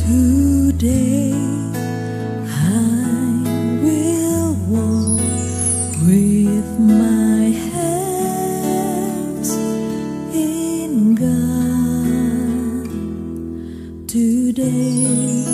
Today I will walk with my hands in God. Today.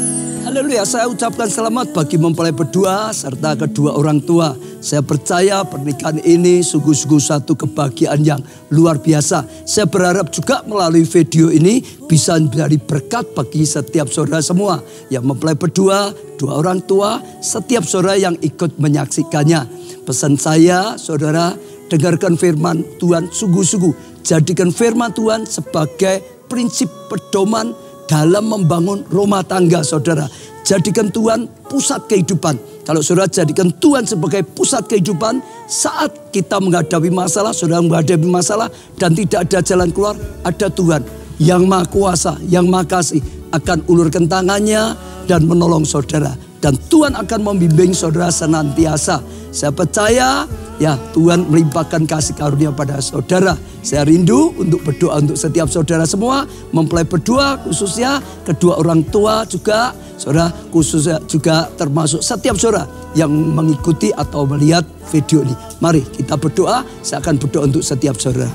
Haleluya, saya ucapkan selamat bagi mempelai berdua serta kedua orang tua. Saya percaya pernikahan ini sungguh-sungguh satu kebahagiaan yang luar biasa. Saya berharap juga melalui video ini bisa menjadi berkat bagi setiap saudara semua yang mempelai berdua, dua orang tua, setiap saudara yang ikut menyaksikannya. Pesan saya, saudara, dengarkan firman Tuhan sungguh-sungguh. Jadikan firman Tuhan sebagai prinsip pedoman dalam membangun rumah tangga saudara. Jadikan Tuhan pusat kehidupan. Kalau saudara jadikan Tuhan sebagai pusat kehidupan, saat kita menghadapi masalah, saudara menghadapi masalah dan tidak ada jalan keluar, ada Tuhan yang Maha Kuasa, yang Maha Kasih akan ulurkan tangannya dan menolong saudara. Dan Tuhan akan membimbing saudara senantiasa. Saya percaya ya Tuhan melimpahkan kasih karunia pada saudara. Saya rindu untuk berdoa untuk setiap saudara semua. Mempelai berdua khususnya, kedua orang tua juga. Saudara khususnya juga termasuk setiap saudara yang mengikuti atau melihat video ini. Mari kita berdoa, saya akan berdoa untuk setiap saudara.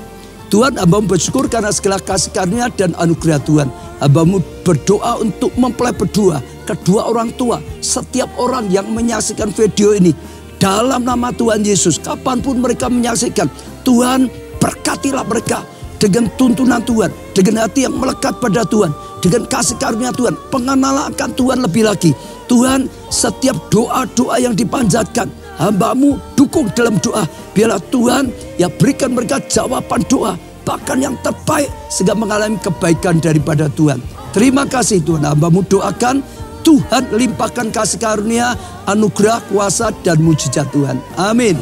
Tuhan, hamba-Mu bersyukur karena segala kasih karunia dan anugerah Tuhan. Hamba-Mu berdoa untuk mempelai berdua, kedua orang tua, setiap orang yang menyaksikan video ini. Dalam nama Tuhan Yesus, kapanpun mereka menyaksikan, Tuhan berkatilah mereka dengan tuntunan Tuhan, dengan hati yang melekat pada Tuhan, dengan kasih karunia Tuhan, pengenalan akan Tuhan lebih lagi. Tuhan, setiap doa-doa yang dipanjatkan, hamba-Mu dukung dalam doa. Biarlah Tuhan ya berikan mereka jawaban doa, bahkan yang terbaik sehingga mengalami kebaikan daripada Tuhan. Terima kasih Tuhan, hamba-Mu doakan Tuhan limpahkan kasih karunia, anugerah, kuasa dan mujizat Tuhan. Amin.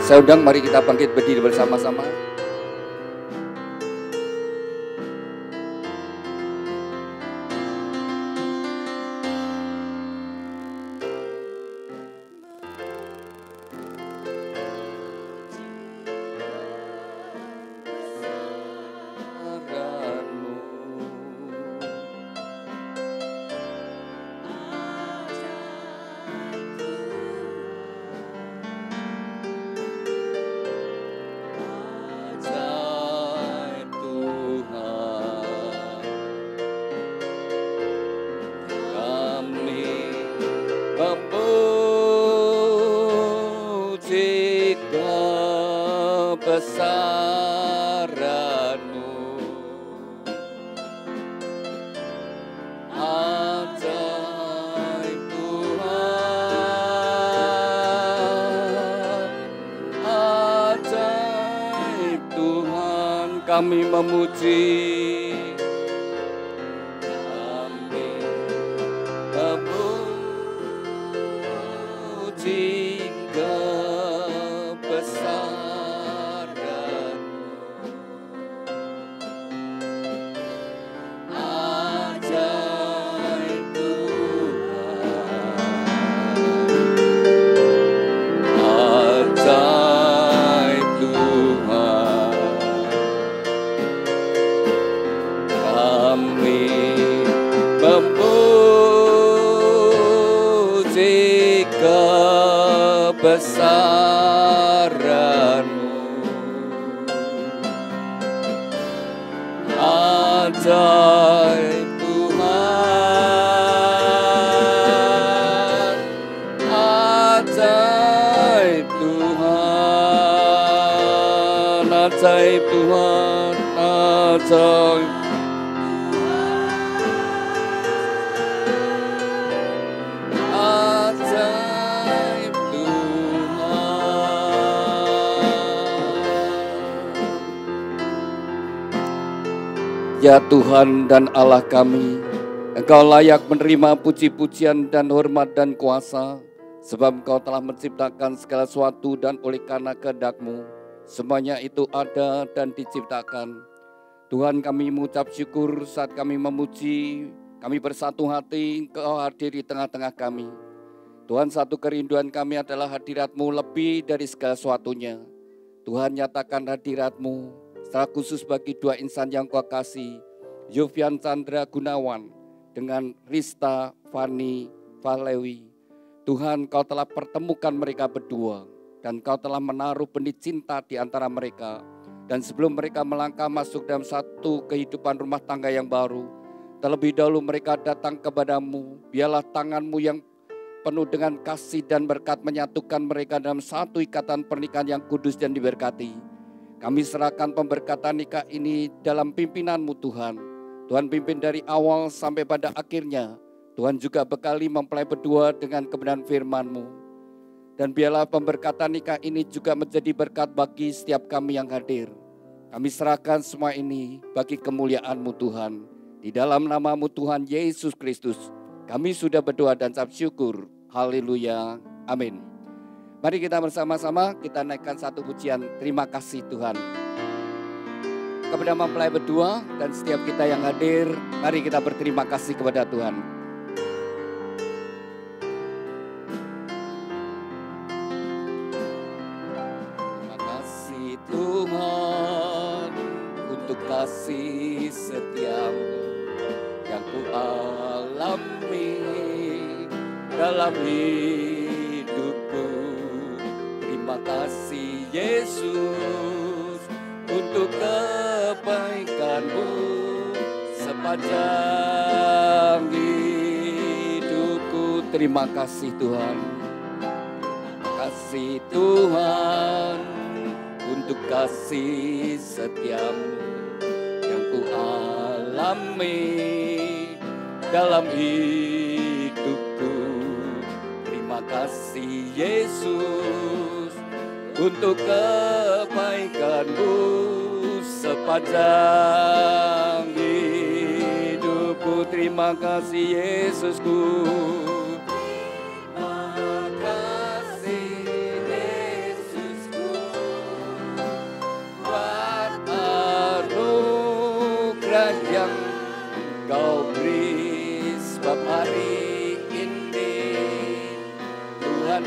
Saya undang, mari kita bangkit berdiri bersama-sama. Kami memuji, kami memuji kebesaran-Mu. Ajaib Tuhan, ajaib Tuhan. Kami memuji kebesaran-Mu. Ajaib Tuhan, ajaib Tuhan, ajaib Tuhan, ajaib. Ya Tuhan dan Allah kami, Engkau layak menerima puji-pujian dan hormat dan kuasa, sebab Engkau telah menciptakan segala sesuatu dan oleh karena kehendak-Mu, semuanya itu ada dan diciptakan. Tuhan, kami mengucap syukur saat kami memuji, kami bersatu hati, Engkau hadir di tengah-tengah kami. Tuhan, satu kerinduan kami adalah hadirat-Mu lebih dari segala sesuatunya. Tuhan, nyatakan hadirat-Mu secara khusus bagi dua insan yang Kau kasih, Yofian Chandra Gunawan dengan Rista Fani Valewi. Tuhan, Kau telah pertemukan mereka berdua dan Kau telah menaruh benih cinta di antara mereka. Dan sebelum mereka melangkah masuk dalam satu kehidupan rumah tangga yang baru, terlebih dahulu mereka datang kepadamu. Biarlah tangan-Mu yang penuh dengan kasih dan berkat menyatukan mereka dalam satu ikatan pernikahan yang kudus dan diberkati. Kami serahkan pemberkatan nikah ini dalam pimpinan-Mu Tuhan. Tuhan pimpin dari awal sampai pada akhirnya. Tuhan juga bekali mempelai berdua dengan kebenaran firman-Mu. Dan biarlah pemberkatan nikah ini juga menjadi berkat bagi setiap kami yang hadir. Kami serahkan semua ini bagi kemuliaan-Mu Tuhan. Di dalam nama-Mu Tuhan Yesus Kristus, kami sudah berdoa dan ucap syukur. Haleluya. Amin. Mari kita bersama-sama kita naikkan satu pujian terima kasih Tuhan. Kepada mempelai berdua dan setiap kita yang hadir, mari kita berterima kasih kepada Tuhan. Tuhan, untuk kasih setiamu yang ku alami dalam hidupku. Terima kasih Yesus untuk kebaikan-Mu sepanjang hidupku. Terima kasih Tuhan. Terima kasih Tuhan untuk kasih setiamu yang ku alami dalam hidupku. Terima kasih Yesus untuk kebaikan-Mu sepanjang hidupku. Terima kasih Yesusku. Yang Kau beri sebab hari ini Tuhan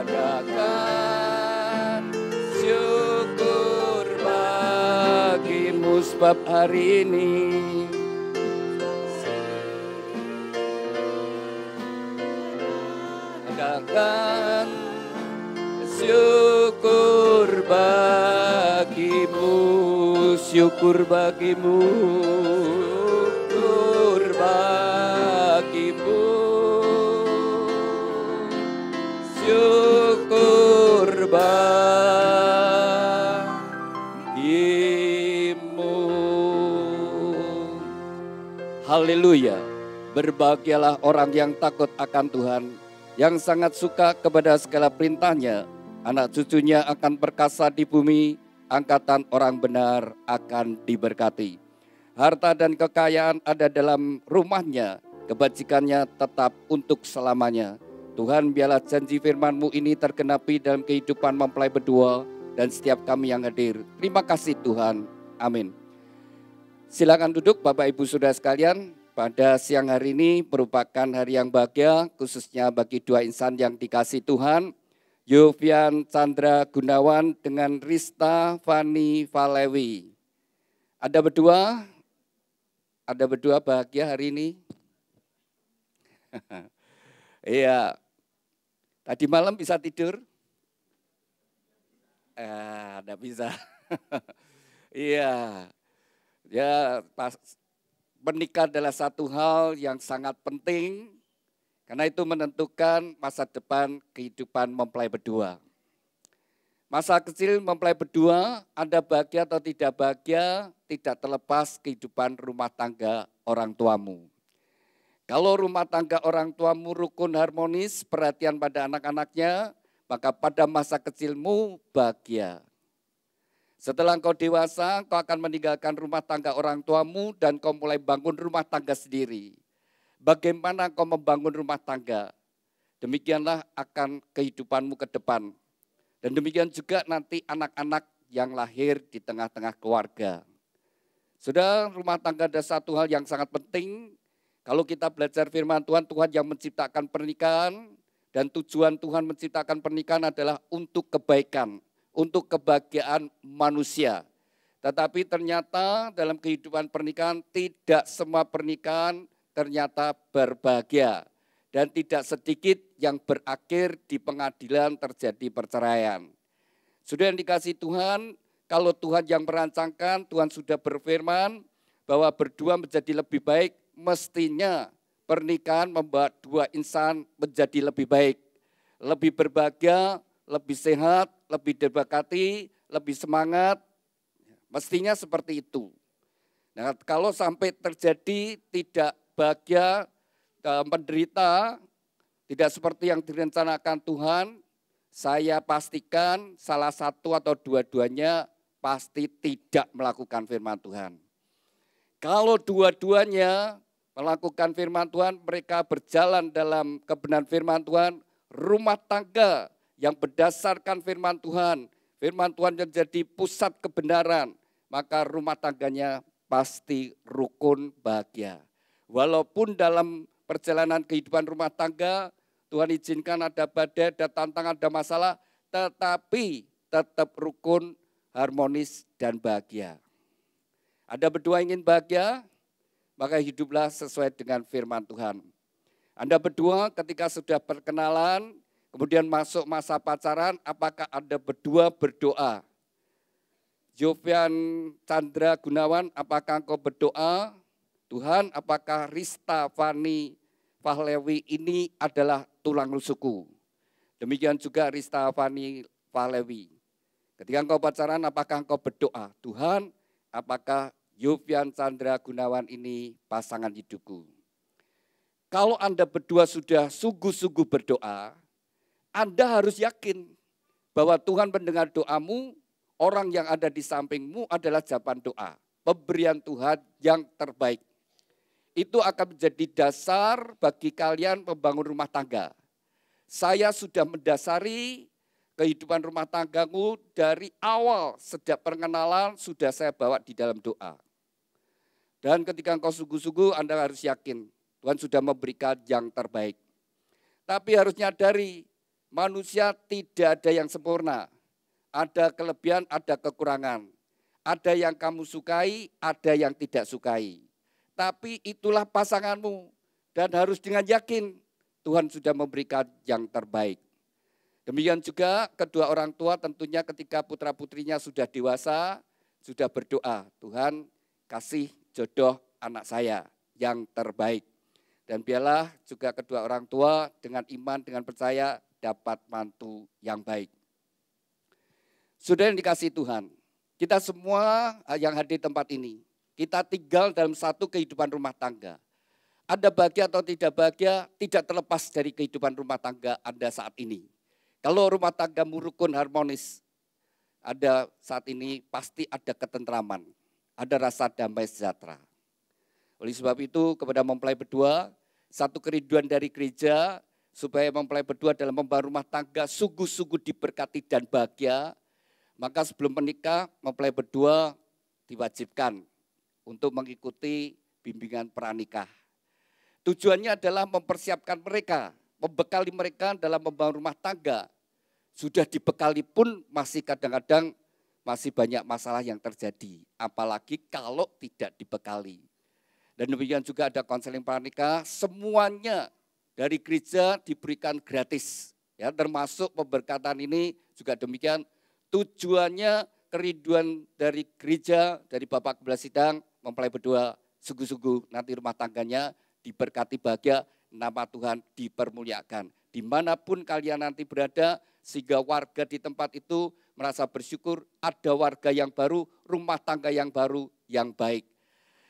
adakan syukur bagi-Mu sebab hari ini adakan syukur bagi-Mu, syukur bagi-Mu, syukur bagi-Mu, syukur bagi-Mu. Haleluya. Berbahagialah orang yang takut akan Tuhan, yang sangat suka kepada segala perintah-Nya. Anak cucunya akan perkasa di bumi, angkatan orang benar akan diberkati. Harta dan kekayaan ada dalam rumahnya, kebajikannya tetap untuk selamanya. Tuhan, biarlah janji firman-Mu ini tergenapi dalam kehidupan mempelai berdua dan setiap kami yang hadir. Terima kasih Tuhan. Amin. Silakan duduk Bapak Ibu Saudara sekalian. Pada siang hari ini merupakan hari yang bahagia, khususnya bagi dua insan yang dikasih Tuhan. Yofian Chandra Gunawan dengan Rista Fani Valewi. Ada berdua bahagia hari ini. Iya. Tadi malam bisa tidur? Enggak bisa. Iya. Ya, menikah adalah satu hal yang sangat penting. Karena itu menentukan masa depan kehidupan mempelai berdua. Masa kecil mempelai berdua, Anda bahagia atau tidak bahagia, tidak terlepas kehidupan rumah tangga orang tuamu. Kalau rumah tangga orang tuamu rukun harmonis, perhatian pada anak-anaknya, maka pada masa kecilmu bahagia. Setelah engkau dewasa, kau akan meninggalkan rumah tangga orang tuamu dan kau mulai bangun rumah tangga sendiri. Bagaimana kau membangun rumah tangga? Demikianlah akan kehidupanmu ke depan. Dan demikian juga nanti anak-anak yang lahir di tengah-tengah keluarga. Saudara, rumah tangga ada satu hal yang sangat penting. Kalau kita belajar firman Tuhan, Tuhan yang menciptakan pernikahan, dan tujuan Tuhan menciptakan pernikahan adalah untuk kebaikan, untuk kebahagiaan manusia. Tetapi ternyata dalam kehidupan pernikahan tidak semua pernikahan ternyata berbahagia. Dan tidak sedikit yang berakhir di pengadilan terjadi perceraian. Sudah yang dikasih Tuhan, kalau Tuhan yang merancangkan, Tuhan sudah berfirman bahwa berdua menjadi lebih baik, mestinya pernikahan membuat dua insan menjadi lebih baik, lebih berbahagia, lebih sehat, lebih diberkati, lebih semangat. Mestinya seperti itu. Nah, kalau sampai terjadi tidak bahagia, menderita, tidak seperti yang direncanakan Tuhan, saya pastikan salah satu atau dua-duanya pasti tidak melakukan firman Tuhan. Kalau dua-duanya melakukan firman Tuhan, mereka berjalan dalam kebenaran firman Tuhan, rumah tangga yang berdasarkan firman Tuhan yang jadi pusat kebenaran, maka rumah tangganya pasti rukun bahagia. Walaupun dalam perjalanan kehidupan rumah tangga, Tuhan izinkan ada badai, ada tantangan, ada masalah, tetapi tetap rukun, harmonis, dan bahagia. Anda berdua ingin bahagia? Maka hiduplah sesuai dengan firman Tuhan. Anda berdua ketika sudah perkenalan, kemudian masuk masa pacaran, apakah Anda berdua berdoa? Yofian Chandra Gunawan, apakah engkau berdoa? Tuhan, apakah Rista Fani Fahlewi ini adalah tulang rusukku? Demikian juga Rista Fani Fahlewi. Ketika engkau pacaran, apakah engkau berdoa? Tuhan, apakah Yofian Chandra Gunawan ini pasangan hidupku? Kalau Anda berdua sudah sungguh-sungguh berdoa, Anda harus yakin bahwa Tuhan mendengar doamu, orang yang ada di sampingmu adalah jawaban doa, pemberian Tuhan yang terbaik. Itu akan menjadi dasar bagi kalian membangun rumah tangga. Saya sudah mendasari kehidupan rumah tanggamu dari awal, sejak perkenalan sudah saya bawa di dalam doa. Dan ketika engkau sungguh-sungguh, Anda harus yakin Tuhan sudah memberikan yang terbaik. Tapi harus nyadari, manusia tidak ada yang sempurna. Ada kelebihan, ada kekurangan. Ada yang kamu sukai, ada yang tidak sukai. Tapi itulah pasanganmu. Dan harus dengan yakin, Tuhan sudah memberikan yang terbaik. Demikian juga kedua orang tua tentunya ketika putra-putrinya sudah dewasa, sudah berdoa, Tuhan kasih jodoh anak saya yang terbaik. Dan biarlah juga kedua orang tua dengan iman, dengan percaya dapat mantu yang baik. Sudah yang dikasihi Tuhan, kita semua yang hadir di tempat ini, kita tinggal dalam satu kehidupan rumah tangga. Anda bahagia atau tidak bahagia, tidak terlepas dari kehidupan rumah tangga Anda saat ini. Kalau rumah tanggamu rukun harmonis, ada saat ini pasti ada ketentraman, ada rasa damai sejahtera. Oleh sebab itu kepada mempelai berdua, satu kerinduan dari gereja supaya mempelai berdua dalam membangun rumah tangga sungguh-sungguh diberkati dan bahagia. Maka sebelum menikah, mempelai berdua diwajibkan untuk mengikuti bimbingan pranikah. Tujuannya adalah mempersiapkan mereka, membekali mereka dalam membangun rumah tangga. Sudah dibekali pun masih kadang-kadang masih banyak masalah yang terjadi. Apalagi kalau tidak dibekali. Dan demikian juga ada konseling pranikah, semuanya dari gereja diberikan gratis. Ya, termasuk pemberkatan ini juga demikian. Tujuannya kerinduan dari gereja, dari Bapak Kepala Sidang, mempelai berdua sungguh-sungguh nanti rumah tangganya diberkati bahagia, nama Tuhan dipermuliakan. Dimanapun kalian nanti berada, sehingga warga di tempat itu merasa bersyukur, ada warga yang baru, rumah tangga yang baru, yang baik.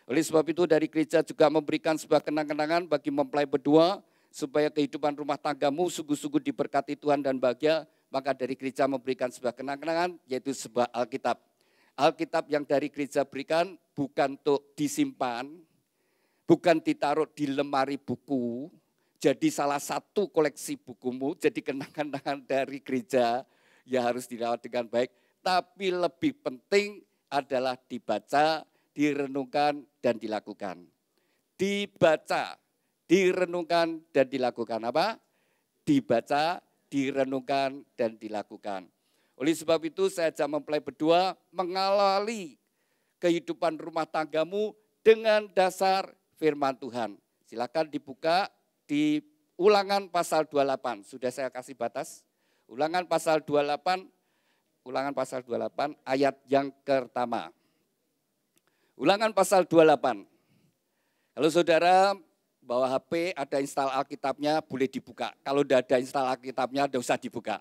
Oleh sebab itu dari gereja juga memberikan sebuah kenang-kenangan bagi mempelai berdua, supaya kehidupan rumah tanggamu sungguh-sungguh diberkati Tuhan dan bahagia, maka dari gereja memberikan sebuah kenang-kenangan, yaitu sebuah Alkitab. Alkitab yang dari gereja berikan bukan untuk disimpan, bukan ditaruh di lemari buku, jadi salah satu koleksi bukumu, jadi kenang-kenangan dari gereja. ya harus dirawat dengan baik. Tapi lebih penting adalah dibaca, direnungkan, dan dilakukan. Dibaca, direnungkan, dan dilakukan apa? Dibaca, direnungkan, dan dilakukan. Oleh sebab itu saya ajak mempelai berdua mengawali kehidupan rumah tanggamu dengan dasar firman Tuhan. Silakan dibuka di Ulangan pasal 28. Sudah saya kasih batas. Ulangan pasal 28 ayat yang pertama. Ulangan pasal 28. Kalau saudara bawa HP, ada install Alkitabnya, boleh dibuka. Kalau tidak ada install Alkitabnya, tidak usah dibuka.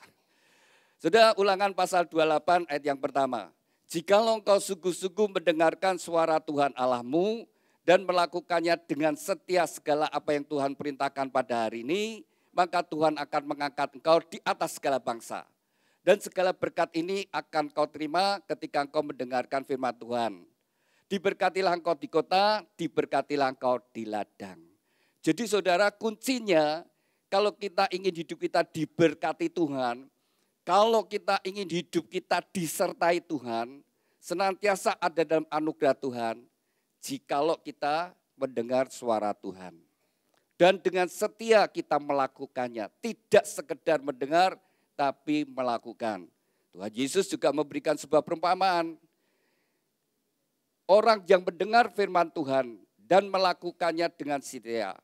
Sudah Ulangan pasal 28 ayat yang pertama. Jikalau engkau sungguh-sungguh mendengarkan suara Tuhan Allahmu dan melakukannya dengan setia segala apa yang Tuhan perintahkan pada hari ini, maka Tuhan akan mengangkat engkau di atas segala bangsa. Dan segala berkat ini akan kau terima ketika engkau mendengarkan firman Tuhan. Diberkatilah engkau di kota, diberkatilah engkau di ladang. Jadi saudara, kuncinya kalau kita ingin hidup kita diberkati Tuhan, kalau kita ingin hidup kita disertai Tuhan, senantiasa ada dalam anugerah Tuhan, jikalau kita mendengar suara Tuhan. Dan dengan setia kita melakukannya, tidak sekedar mendengar, tapi melakukan. Tuhan Yesus juga memberikan sebuah perumpamaan. Orang yang mendengar firman Tuhan dan melakukannya dengan setia,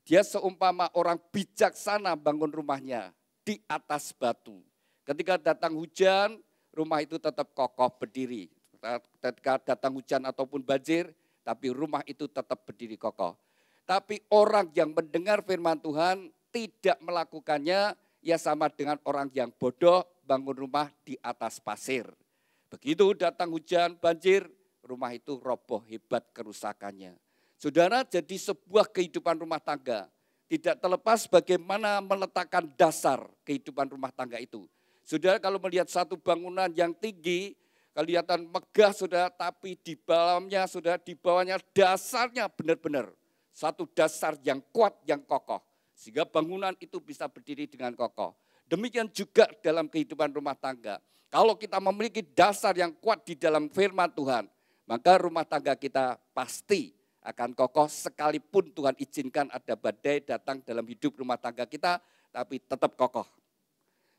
dia seumpama orang bijaksana bangun rumahnya di atas batu. Ketika datang hujan, rumah itu tetap kokoh berdiri. Ketika datang hujan ataupun banjir, tapi rumah itu tetap berdiri kokoh. Tapi orang yang mendengar firman Tuhan tidak melakukannya, ya sama dengan orang yang bodoh bangun rumah di atas pasir. Begitu datang hujan, banjir, rumah itu roboh hebat kerusakannya. Saudara, jadi sebuah kehidupan rumah tangga tidak terlepas bagaimana meletakkan dasar kehidupan rumah tangga itu. Saudara, kalau melihat satu bangunan yang tinggi, kelihatan megah saudara, tapi di dalamnya saudara, di bawahnya dasarnya benar-benar satu dasar yang kuat, yang kokoh. Sehingga bangunan itu bisa berdiri dengan kokoh. Demikian juga dalam kehidupan rumah tangga. Kalau kita memiliki dasar yang kuat di dalam firman Tuhan, maka rumah tangga kita pasti akan kokoh sekalipun Tuhan izinkan ada badai datang dalam hidup rumah tangga kita, tapi tetap kokoh.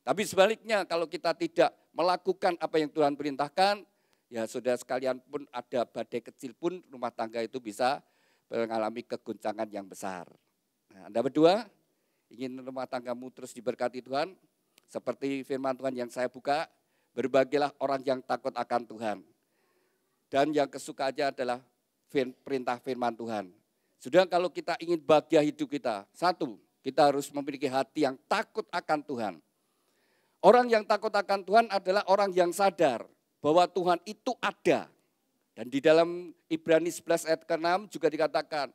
Tapi sebaliknya kalau kita tidak melakukan apa yang Tuhan perintahkan, ya saudara sekalian pun ada badai kecil pun rumah tangga itu bisa mengalami kegoncangan yang besar. Nah, Anda berdua ingin rumah tanggamu terus diberkati Tuhan, seperti firman Tuhan yang saya buka, berbahagialah orang yang takut akan Tuhan. Dan yang kesukaannya adalah perintah firman Tuhan. Sudah kalau kita ingin bahagia hidup kita, satu, kita harus memiliki hati yang takut akan Tuhan. Orang yang takut akan Tuhan adalah orang yang sadar bahwa Tuhan itu ada. Dan di dalam Ibrani 11 ayat ke-6 juga dikatakan,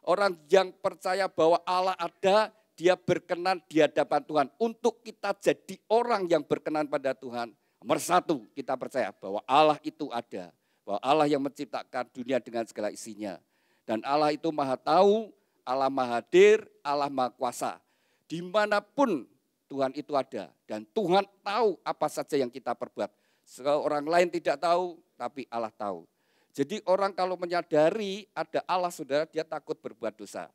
orang yang percaya bahwa Allah ada, dia berkenan di hadapan Tuhan. Untuk kita jadi orang yang berkenan pada Tuhan, nomor satu kita percaya bahwa Allah itu ada. Bahwa Allah yang menciptakan dunia dengan segala isinya. Dan Allah itu maha tahu, Allah maha hadir, Allah maha kuasa. Dimanapun Tuhan itu ada. Dan Tuhan tahu apa saja yang kita perbuat. Seorang lain tidak tahu, tapi Allah tahu. Jadi orang kalau menyadari ada Allah saudara, dia takut berbuat dosa.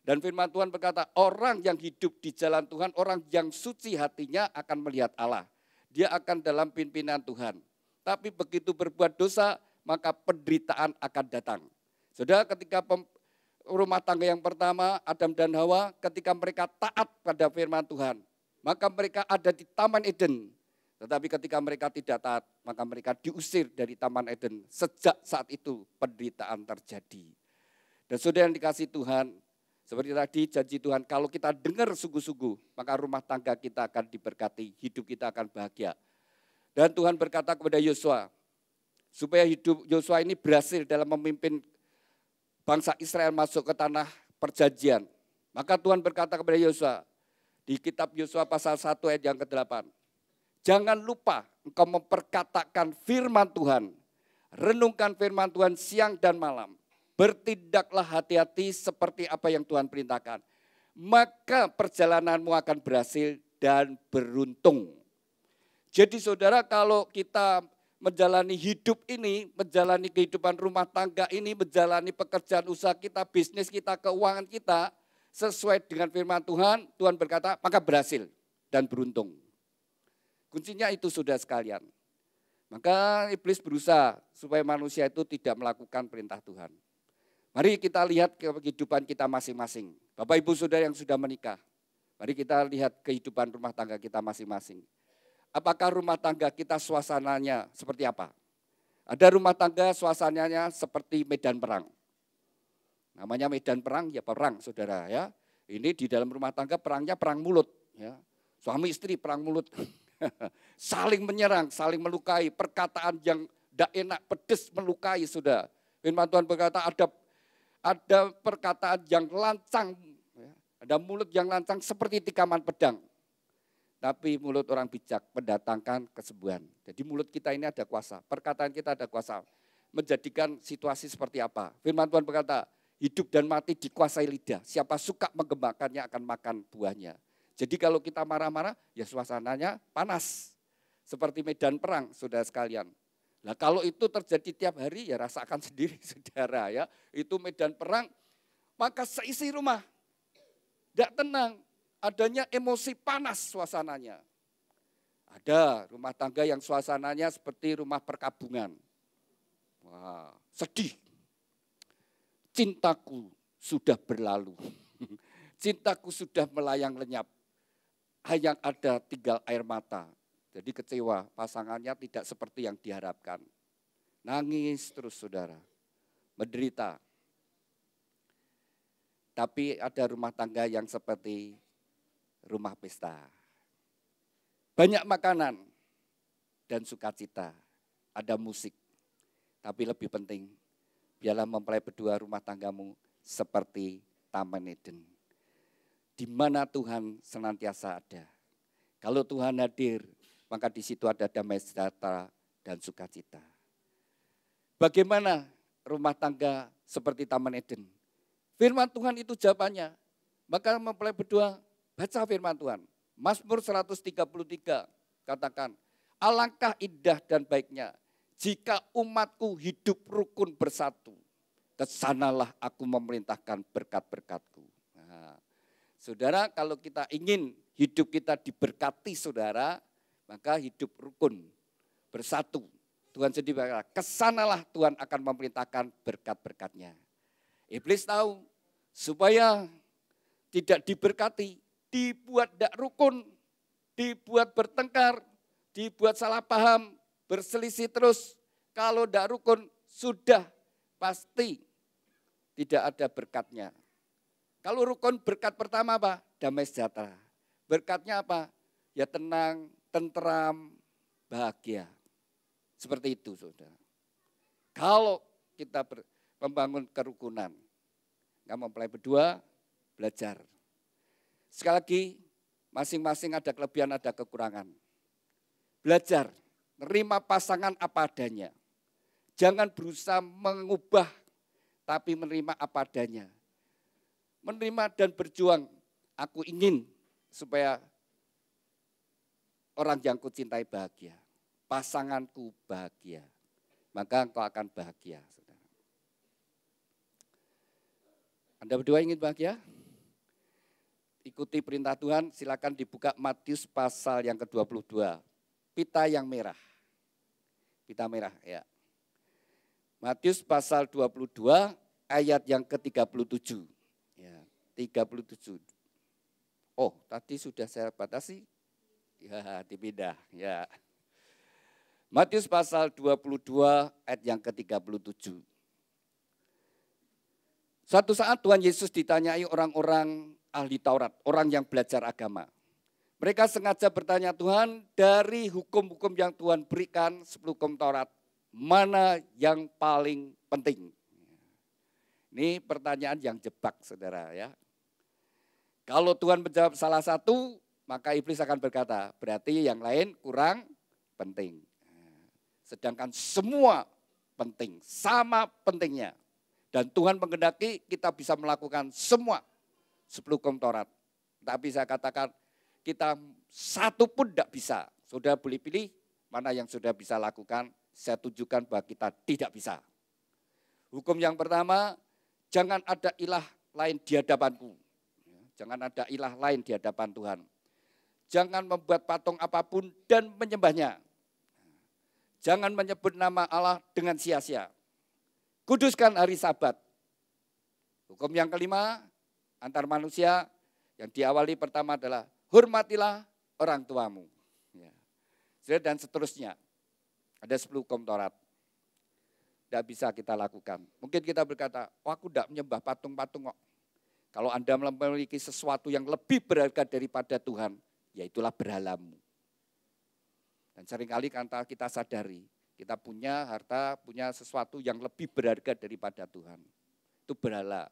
Dan firman Tuhan berkata, orang yang hidup di jalan Tuhan, orang yang suci hatinya akan melihat Allah. Dia akan dalam pimpinan Tuhan. Tapi begitu berbuat dosa, maka penderitaan akan datang. Saudara, ketika rumah tangga yang pertama, Adam dan Hawa, ketika mereka taat pada firman Tuhan, maka mereka ada di Taman Eden. Tetapi ketika mereka tidak taat, maka mereka diusir dari Taman Eden. Sejak saat itu penderitaan terjadi. Dan saudara yang dikasih Tuhan, seperti tadi janji Tuhan, kalau kita dengar sungguh-sungguh, maka rumah tangga kita akan diberkati, hidup kita akan bahagia. Dan Tuhan berkata kepada Yosua, supaya hidup Yosua ini berhasil dalam memimpin bangsa Israel masuk ke tanah perjanjian. Maka Tuhan berkata kepada Yosua, di kitab Yosua pasal 1 ayat yang ke-8, jangan lupa engkau memperkatakan firman Tuhan. Renungkan firman Tuhan siang dan malam. Bertindaklah hati-hati seperti apa yang Tuhan perintahkan. Maka perjalananmu akan berhasil dan beruntung. Jadi saudara, kalau kita menjalani hidup ini, menjalani kehidupan rumah tangga ini, menjalani pekerjaan usaha kita, bisnis kita, keuangan kita, sesuai dengan firman Tuhan, Tuhan berkata, maka berhasil dan beruntung. Kuncinya itu sudah sekalian. Maka iblis berusaha supaya manusia itu tidak melakukan perintah Tuhan. Mari kita lihat kehidupan kita masing-masing. Bapak Ibu Saudara yang sudah menikah, mari kita lihat kehidupan rumah tangga kita masing-masing. Apakah rumah tangga kita suasananya seperti apa? Ada rumah tangga suasananya seperti medan perang. Namanya medan perang, ya perang saudara ya. Ini di dalam rumah tangga perangnya perang mulut. Ya. Suami istri perang mulut. Saling menyerang, saling melukai. Perkataan yang tidak enak, pedes melukai sudah. Firman Tuhan berkata ada perkataan yang lancang. Ya. Ada mulut yang lancang seperti tikaman pedang. Tapi mulut orang bijak mendatangkan kesembuhan. Jadi mulut kita ini ada kuasa, perkataan kita ada kuasa. Menjadikan situasi seperti apa. Firman Tuhan berkata, hidup dan mati dikuasai lidah. Siapa suka mengembangkannya akan makan buahnya. Jadi kalau kita marah-marah, ya suasananya panas. Seperti medan perang, saudara sekalian. Nah kalau itu terjadi tiap hari, ya rasakan sendiri saudara ya. Itu medan perang, maka seisi rumah tidak tenang. Adanya emosi panas suasananya. Ada rumah tangga yang suasananya seperti rumah perkabungan. Wah, sedih. Cintaku sudah berlalu. Cintaku sudah melayang lenyap. Yang ada tinggal air mata. Jadi kecewa, pasangannya tidak seperti yang diharapkan. Nangis terus saudara. Menderita. Tapi ada rumah tangga yang seperti rumah pesta. Banyak makanan dan sukacita. Ada musik. Tapi lebih penting, biarlah mempelai berdua rumah tanggamu seperti Taman Eden. Di mana Tuhan senantiasa ada. Kalau Tuhan hadir, maka di situ ada damai sejahtera dan sukacita. Bagaimana rumah tangga seperti Taman Eden? Firman Tuhan itu jawabannya. Maka mempelai berdua baca firman Tuhan. Mazmur 133 katakan, alangkah indah dan baiknya jika umatku hidup rukun bersatu. Kesanalah aku memerintahkan berkat-berkatku. Nah, saudara, kalau kita ingin hidup kita diberkati saudara, maka hidup rukun bersatu. Tuhan sendiri berkata, kesanalah Tuhan akan memerintahkan berkat-berkatnya. Iblis tahu supaya tidak diberkati, dibuat tidak rukun, dibuat bertengkar, dibuat salah paham, berselisih terus. Kalau tidak rukun, sudah pasti tidak ada berkatnya. Kalau rukun, berkat pertama apa? Damai sejahtera. Berkatnya apa? Ya tenang, tenteram, bahagia. Seperti itu saudara. Kalau kita membangun kerukunan, nggak mempelai berdua, belajar. Sekali lagi, masing-masing ada kelebihan, ada kekurangan. Belajar, nerima pasangan apa adanya. Jangan berusaha mengubah, tapi menerima apa adanya. Menerima dan berjuang, aku ingin supaya orang yang kucintai bahagia. Pasanganku bahagia, maka engkau akan bahagia. Anda berdua ingin bahagia? Ikuti perintah Tuhan, silakan dibuka Matius pasal yang ke-22. Pita yang merah. Pita merah ya. Matius pasal 22 ayat yang ke-37. Ya, 37. Oh, tadi sudah saya batasi. Ya, dipindah. Ya. Matius pasal 22 ayat yang ke-37. Suatu saat Tuhan Yesus ditanyai orang-orang ahli Taurat, orang yang belajar agama. Mereka sengaja bertanya, Tuhan, dari hukum-hukum yang Tuhan berikan, 10 hukum Taurat, mana yang paling penting? Ini pertanyaan yang jebak, saudara ya. Kalau Tuhan menjawab salah satu, maka iblis akan berkata, berarti yang lain kurang penting. Sedangkan semua penting, sama pentingnya. Dan Tuhan menghendaki kita bisa melakukan semua 10 hukum Taurat. Tapi saya katakan kita satu pun tidak bisa. Saudara boleh pilih mana yang saudara bisa lakukan, saya tunjukkan bahwa kita tidak bisa. Hukum yang pertama, jangan ada ilah lain di hadapanku. Jangan ada ilah lain di hadapan Tuhan. Jangan membuat patung apapun dan menyembahnya. Jangan menyebut nama Allah dengan sia-sia. Kuduskan hari Sabat. Hukum yang kelima, antar manusia yang diawali pertama adalah hormatilah orang tuamu. Dan seterusnya. Ada 10 hukum Taurat. Tidak bisa kita lakukan. Mungkin kita berkata, oh aku tidak menyembah patung-patung kok. Kalau Anda memiliki sesuatu yang lebih berharga daripada Tuhan, yaitulah berhalamu. Dan seringkali kita sadari, kita punya harta, punya sesuatu yang lebih berharga daripada Tuhan. Itu berhala.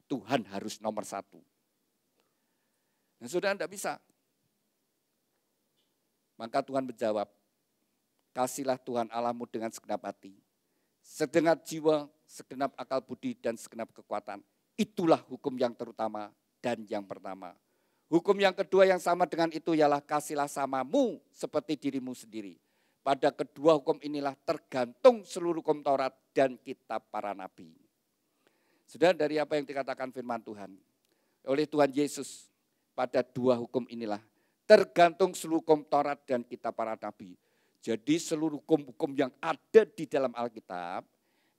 Tuhan harus nomor 1. Nah, saudara tidak bisa. Maka Tuhan menjawab, kasihlah Tuhan Allahmu dengan segenap hati, segenap jiwa, segenap akal budi, dan segenap kekuatan. Itulah hukum yang terutama dan yang pertama. Hukum yang kedua yang sama dengan itu ialah kasihlah samamu seperti dirimu sendiri. Pada kedua hukum inilah tergantung seluruh hukum Taurat dan kitab para nabi. Sudah dari apa yang dikatakan firman Tuhan oleh Tuhan Yesus, pada dua hukum inilah tergantung seluruh hukum Taurat dan kitab para nabi. Jadi seluruh hukum-hukum yang ada di dalam Alkitab,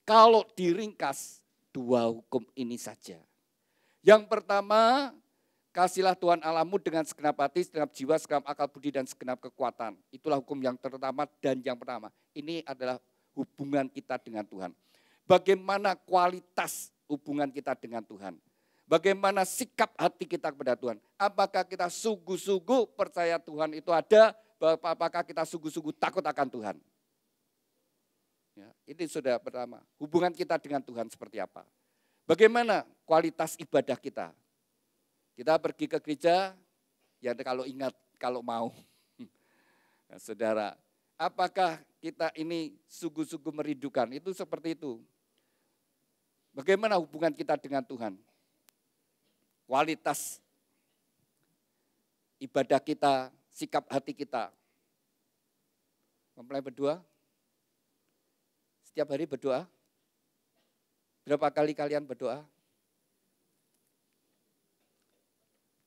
kalau diringkas, dua hukum ini saja. Yang pertama, kasihlah Tuhan Allahmu dengan segenap hati, segenap jiwa, segenap akal budi, dan segenap kekuatan. Itulah hukum yang terutama dan yang pertama. Ini adalah hubungan kita dengan Tuhan. Bagaimana kualitas hubungan kita dengan Tuhan? Bagaimana sikap hati kita kepada Tuhan? Apakah kita sungguh-sungguh percaya Tuhan itu ada? Apakah kita sungguh-sungguh takut akan Tuhan? Ya, ini sudah pertama. Hubungan kita dengan Tuhan seperti apa? Bagaimana kualitas ibadah kita? Kita pergi ke gereja, ya kalau ingat, kalau mau. Nah, saudara, apakah kita ini sungguh-sungguh merindukan? Itu seperti itu. Bagaimana hubungan kita dengan Tuhan? Kualitas ibadah kita, sikap hati kita. Mempelai berdoa? Setiap hari berdoa? Berapa kali kalian berdoa?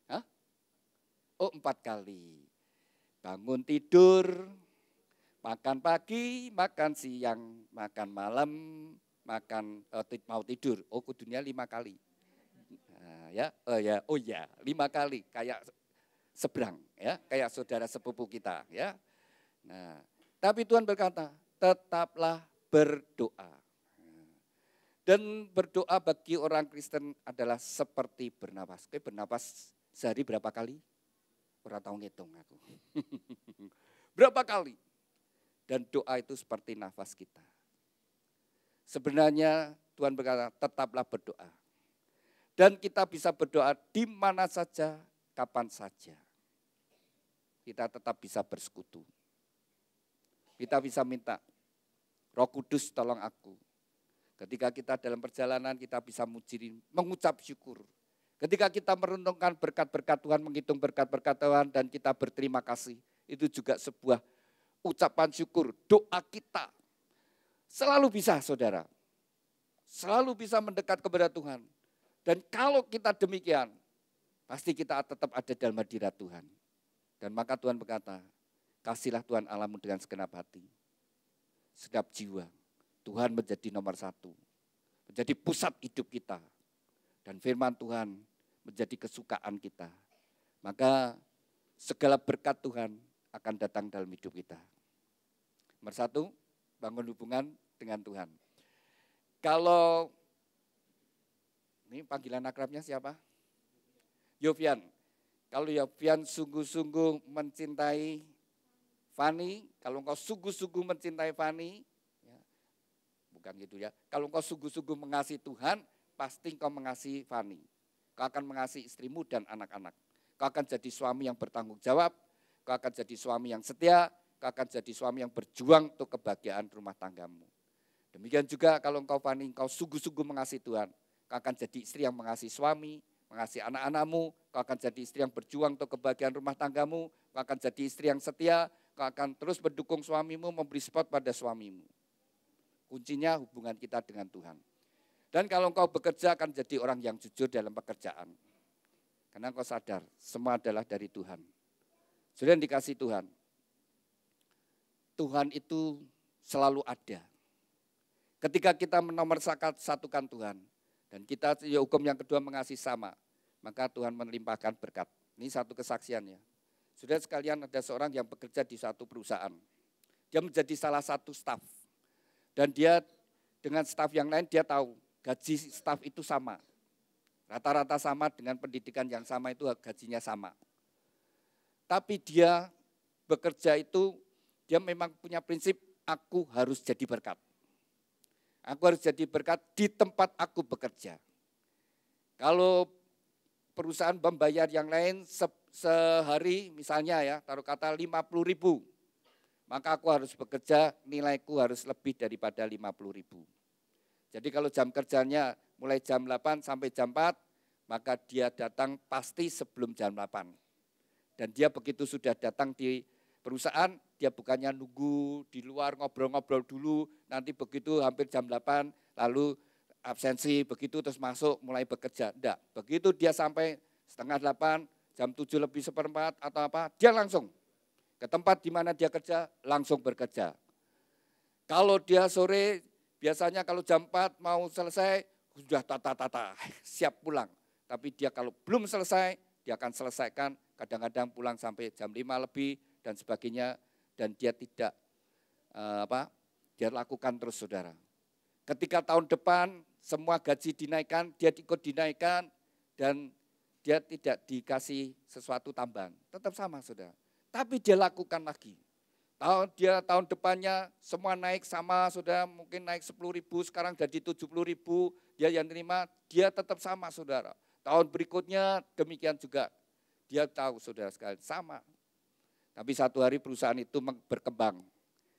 Hah? Oh, 4 kali. Bangun tidur, makan pagi, makan siang, makan malam, mau tidur. Oh, kudunya 5 kali. Nah, oh ya, 5 kali kayak seberang ya, kayak saudara sepupu kita ya. Nah, tapi Tuhan berkata, tetaplah berdoa. Dan berdoa bagi orang Kristen adalah seperti bernapas. Oke, bernapas sehari berapa kali? Orang tahu ngitung aku. Berapa kali? Dan doa itu seperti nafas kita. Sebenarnya Tuhan berkata, tetaplah berdoa. Dan kita bisa berdoa di mana saja, kapan saja. Kita tetap bisa bersekutu. Kita bisa minta, Roh Kudus tolong aku. Ketika kita dalam perjalanan kita bisa mengucap syukur. Ketika kita merenungkan berkat-berkat Tuhan, menghitung berkat-berkat Tuhan dan kita berterima kasih. Itu juga sebuah ucapan syukur, doa kita. Selalu bisa saudara. Selalu bisa mendekat kepada Tuhan. Dan kalau kita demikian, pasti kita tetap ada dalam hadirat Tuhan. Dan maka Tuhan berkata, kasihlah Tuhan Allahmu dengan segenap hati, segenap jiwa. Tuhan menjadi nomor 1, menjadi pusat hidup kita. Dan firman Tuhan menjadi kesukaan kita. Maka segala berkat Tuhan akan datang dalam hidup kita. Nomor 1, bangun hubungan dengan Tuhan. Kalau, ini panggilan akrabnya siapa? Yofian. Kalau Yofian sungguh-sungguh mencintai Fani, kalau engkau sungguh-sungguh mencintai Fani, ya, bukan gitu ya. Kalau engkau sungguh-sungguh mengasihi Tuhan, pasti engkau mengasihi Fani. Kau akan mengasihi istrimu dan anak-anak. Kau akan jadi suami yang bertanggung jawab, kau akan jadi suami yang setia, kau akan jadi suami yang berjuang untuk kebahagiaan rumah tanggamu. Demikian juga kalau engkau Fani, engkau sungguh-sungguh mengasihi Tuhan, kau akan jadi istri yang mengasihi suami, mengasihi anak-anakmu, kau akan jadi istri yang berjuang untuk kebahagiaan rumah tanggamu, kau akan jadi istri yang setia, kau akan terus mendukung suamimu, memberi support pada suamimu. Kuncinya hubungan kita dengan Tuhan. Dan kalau engkau bekerja akan jadi orang yang jujur dalam pekerjaan. Karena engkau sadar, semua adalah dari Tuhan. Sudah dikasih Tuhan. Tuhan itu selalu ada. Ketika kita menomorsatukan Tuhan, dan kita hukum yang kedua mengasihi sama, maka Tuhan melimpahkan berkat. Ini satu kesaksian ya. Sudah sekalian, ada seorang yang bekerja di suatu perusahaan. Dia menjadi salah satu staf. Dan dia dengan staf yang lain dia tahu gaji staf itu sama. Rata-rata sama dengan pendidikan yang sama itu gajinya sama. Tapi dia bekerja itu, dia memang punya prinsip, aku harus jadi berkat. Aku harus jadi berkat di tempat aku bekerja. Kalau perusahaan membayar yang lain sehari misalnya ya, taruh kata 50.000, maka aku harus bekerja, nilaiku harus lebih daripada 50.000. Jadi kalau jam kerjanya mulai jam 8 sampai jam 4, maka dia datang pasti sebelum jam 8. Dan dia begitu sudah datang di perusahaan, dia bukannya nunggu di luar ngobrol-ngobrol dulu, nanti begitu hampir jam 8, lalu absensi, begitu terus masuk mulai bekerja. Enggak, begitu dia sampai setengah 8, jam 7 lebih seperempat atau apa, dia langsung ke tempat di mana dia kerja, langsung bekerja. Kalau dia sore, biasanya kalau jam 4 mau selesai, sudah tata-tata, siap pulang. Tapi dia kalau belum selesai, dia akan selesaikan, kadang-kadang pulang sampai jam 5 lebih dan sebagainya, dan dia tidak dia lakukan terus saudara. Ketika tahun depan semua gaji dinaikkan, dia ikut dinaikkan dan dia tidak dikasih sesuatu tambahan, tetap sama saudara. Tapi dia lakukan lagi. Tahun depannya semua naik sama saudara, mungkin naik 10.000, sekarang jadi 70.000, dia yang terima, dia tetap sama saudara. Tahun berikutnya demikian juga, dia tahu saudara sekalian, sama. Tapi satu hari perusahaan itu berkembang,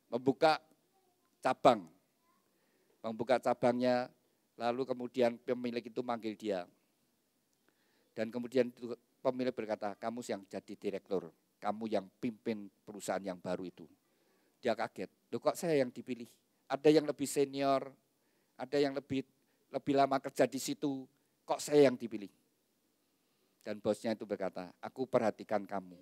membuka cabangnya, lalu kemudian pemilik itu manggil dia. Dan kemudian pemilik berkata, kamu yang jadi direktur, kamu yang pimpin perusahaan yang baru itu. Dia kaget, loh kok saya yang dipilih? Ada yang lebih senior, ada yang lebih lama kerja di situ, kok saya yang dipilih? Dan bosnya itu berkata, aku perhatikan kamu.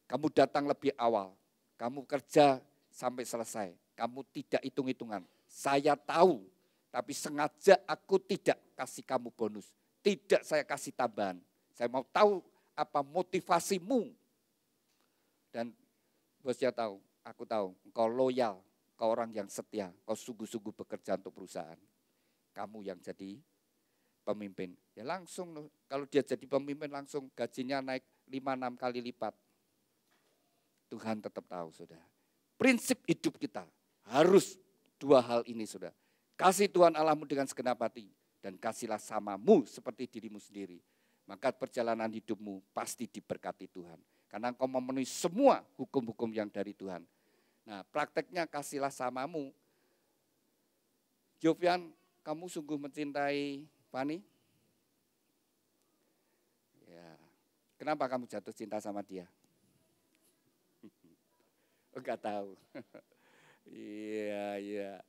Kamu datang lebih awal, kamu kerja sampai selesai, kamu tidak hitung-hitungan. Saya tahu, tapi sengaja aku tidak kasih kamu bonus. Tidak saya kasih tambahan. Saya mau tahu apa motivasimu. Dan bosnya tahu, aku tahu, engkau loyal, kau orang yang setia, kau sungguh-sungguh bekerja untuk perusahaan. Kamu yang jadi pemimpin. Ya langsung, kalau dia jadi pemimpin langsung gajinya naik 5-6 kali lipat. Tuhan tetap tahu, saudara. Prinsip hidup kita harus dua hal ini, saudara. Kasih Tuhan Allahmu dengan segenap hati dan kasihlah samamu seperti dirimu sendiri. Maka perjalanan hidupmu pasti diberkati Tuhan. Karena engkau memenuhi semua hukum-hukum yang dari Tuhan. Nah, prakteknya kasihlah samamu. Jovian, kamu sungguh mencintai Fani? Ya. Kenapa kamu jatuh cinta sama dia? Enggak tahu. Iya.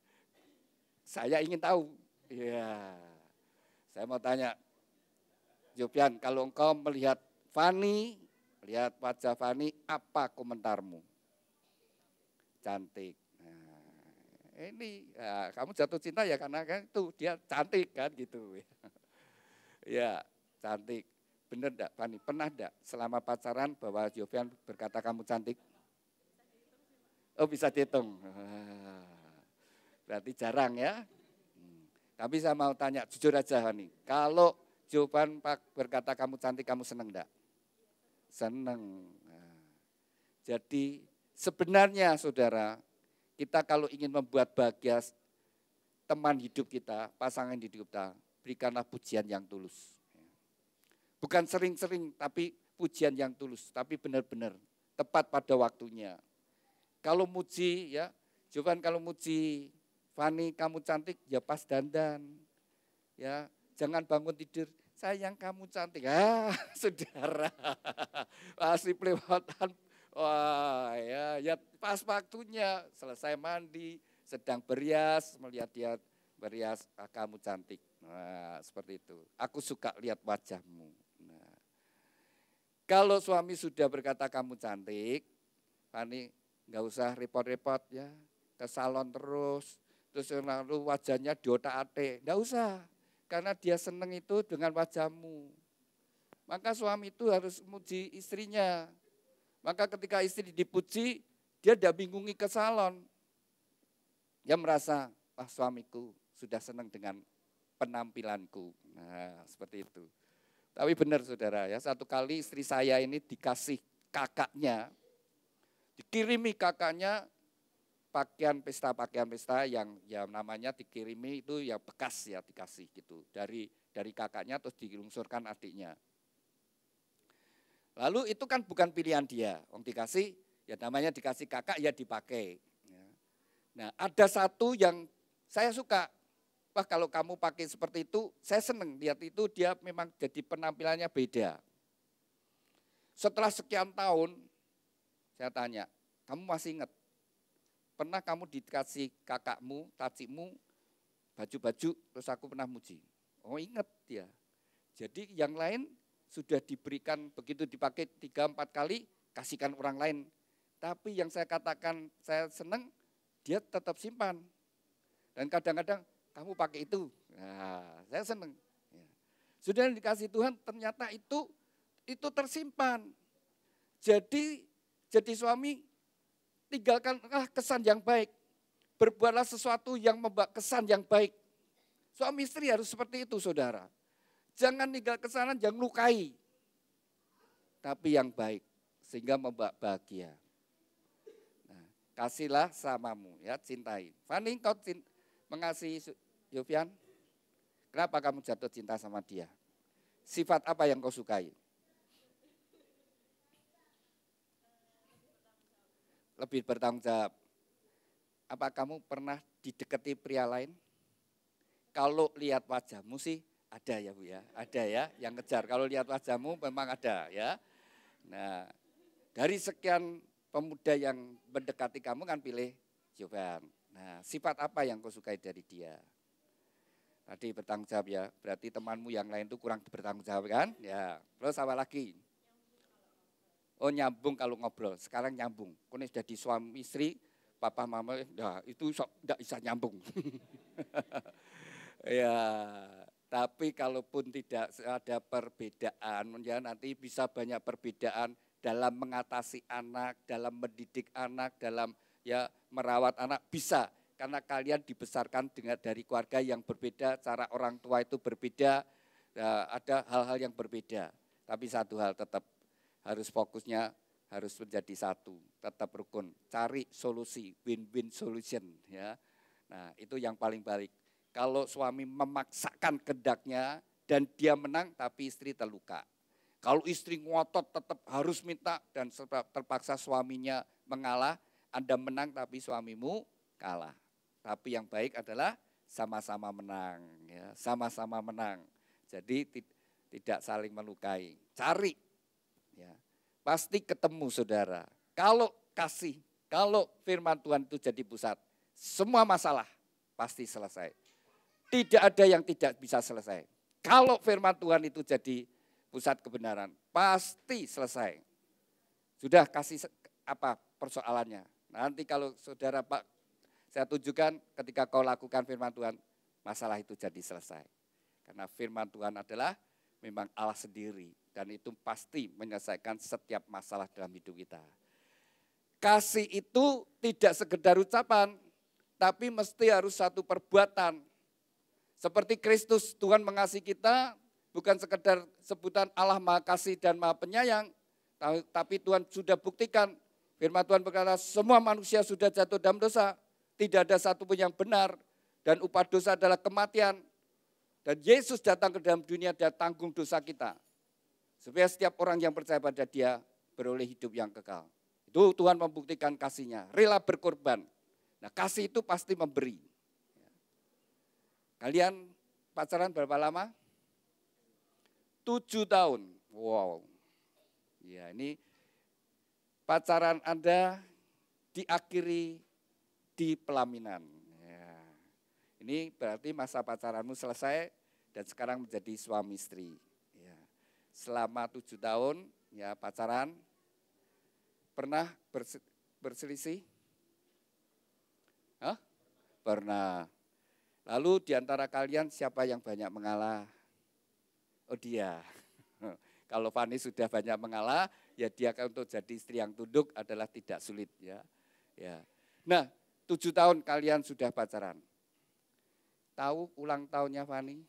Saya ingin tahu. Iya. Saya mau tanya, Jovian, kalau engkau melihat Fani, lihat wajah Fani, apa komentarmu? Cantik. Nah, ini ya, kamu jatuh cinta ya karena kan itu dia cantik kan gitu. Ya, cantik. Benar enggak Fani? Pernah enggak selama pacaran bahwa Jovian berkata kamu cantik? Oh bisa dihitung. Berarti jarang ya. Tapi saya mau tanya jujur aja nih. Kalau Jovian berkata kamu cantik, kamu seneng enggak? Seneng. Nah, jadi sebenarnya saudara, kita kalau ingin membuat bahagia teman hidup kita, pasangan hidup kita, berikanlah pujian yang tulus. Bukan sering-sering, tapi pujian yang tulus. Tapi benar-benar tepat pada waktunya. Kalau muji ya, Jovian kalau muji Fani kamu cantik ya pas dandan. Ya, jangan bangun tidur, sayang kamu cantik. Saudara. Pasti pelewatan Wah, ya pas waktunya selesai mandi, sedang berias, melihat dia berias, kamu cantik. Nah, seperti itu. Aku suka lihat wajahmu. Nah, kalau suami sudah berkata kamu cantik, Fani nggak usah repot-repot ya, ke salon terus lalu wajahnya diotak-atik, nggak usah. Karena dia seneng itu dengan wajahmu. Maka suami itu harus muji istrinya. Maka ketika istri dipuji, dia tidak bingungi ke salon. Dia merasa, wah suamiku sudah senang dengan penampilanku. Nah, seperti itu. Tapi benar saudara ya, satu kali istri saya ini dikasih kakaknya, dikirimi kakaknya pakaian pesta yang namanya dikirimi itu yang bekas ya dikasih gitu. Dari kakaknya terus dilungsurkan adiknya. Lalu itu kan bukan pilihan dia, dikasih, ya namanya dikasih kakak ya dipakai. Nah ada satu yang saya suka, wah kalau kamu pakai seperti itu, saya seneng lihat itu dia memang jadi penampilannya beda. Setelah sekian tahun, saya tanya, kamu masih ingat, pernah kamu dikasih kakakmu, tacikmu, baju-baju, terus aku pernah muji. Oh ingat dia, jadi yang lain, sudah diberikan begitu dipakai 3-4 kali, kasihkan orang lain. Tapi yang saya katakan saya senang, dia tetap simpan. Dan kadang-kadang kamu pakai itu, nah, saya senang. Sudah dikasih Tuhan ternyata itu tersimpan. Jadi suami tinggalkanlah kesan yang baik. Berbuatlah sesuatu yang membawa kesan yang baik. Suami istri harus seperti itu saudara. Jangan tinggal kesanan, jangan lukai. Tapi yang baik, sehingga membawa bahagia. Nah, kasihlah samamu, ya cintai. Fani, kau mengasihi Yofian? Kenapa kamu jatuh cinta sama dia? Sifat apa yang kau sukai? Lebih bertanggung jawab. Apa kamu pernah didekati pria lain? Kalau lihat wajahmu sih, ada ya Bu ya, ada ya yang ngejar. Kalau lihat wajahmu memang ada ya. Nah, dari sekian pemuda yang mendekati kamu kan pilih Jovan. Nah, sifat apa yang kau sukai dari dia? Tadi bertanggung jawab ya, berarti temanmu yang lain itu kurang bertanggung jawab kan? Ya, terus apa lagi? Oh nyambung kalau ngobrol, sekarang nyambung. Kau sudah di suami istri, papa mama, nah itu tidak bisa nyambung. Ya. Tapi kalaupun tidak ada perbedaan, ya nanti bisa banyak perbedaan dalam mengatasi anak, dalam mendidik anak, dalam ya merawat anak bisa. Karena kalian dibesarkan dari keluarga yang berbeda, cara orang tua itu berbeda, ya, ada hal-hal yang berbeda. Tapi satu hal tetap harus fokusnya harus menjadi satu, tetap rukun, cari solusi, win-win solution. Ya. Nah itu yang paling baik. Kalau suami memaksakan kehendaknya dan dia menang tapi istri terluka. Kalau istri ngotot tetap harus minta dan terpaksa suaminya mengalah, Anda menang tapi suamimu kalah. Tapi yang baik adalah sama-sama menang, ya, sama-sama menang. Jadi tidak saling melukai. Cari, ya, pasti ketemu saudara. Kalau kasih, kalau firman Tuhan itu jadi pusat, semua masalah pasti selesai. Tidak ada yang tidak bisa selesai. Kalau firman Tuhan itu jadi pusat kebenaran, pasti selesai. Sudah kasih apa persoalannya. Nanti kalau saudara Pak, saya tunjukkan ketika kau lakukan firman Tuhan, masalah itu jadi selesai. Karena firman Tuhan adalah memang Allah sendiri. Dan itu pasti menyelesaikan setiap masalah dalam hidup kita. Kasih itu tidak sekedar ucapan, tapi mesti harus satu perbuatan. Seperti Kristus, Tuhan mengasihi kita, bukan sekedar sebutan Allah Maha Kasih dan Maha Penyayang, tapi Tuhan sudah buktikan, firman Tuhan berkata, semua manusia sudah jatuh dalam dosa, tidak ada satupun yang benar, dan upah dosa adalah kematian. Dan Yesus datang ke dalam dunia dan tanggung dosa kita, supaya setiap orang yang percaya pada Dia beroleh hidup yang kekal. Itu Tuhan membuktikan kasih-Nya, rela berkorban. Nah kasih itu pasti memberi. Kalian pacaran berapa lama? 7 tahun. Wow. Ya ini pacaran Anda diakhiri di pelaminan. Ya. Ini berarti masa pacaranmu selesai dan sekarang menjadi suami istri. Ya. Selama 7 tahun ya pacaran, pernah berselisih? Hah? Pernah. Lalu di antara kalian siapa yang banyak mengalah? Oh dia. Kalau Fani sudah banyak mengalah, ya dia untuk jadi istri yang tunduk adalah tidak sulit ya. Ya. Nah, 7 tahun kalian sudah pacaran. Tahu ulang tahunnya Fani?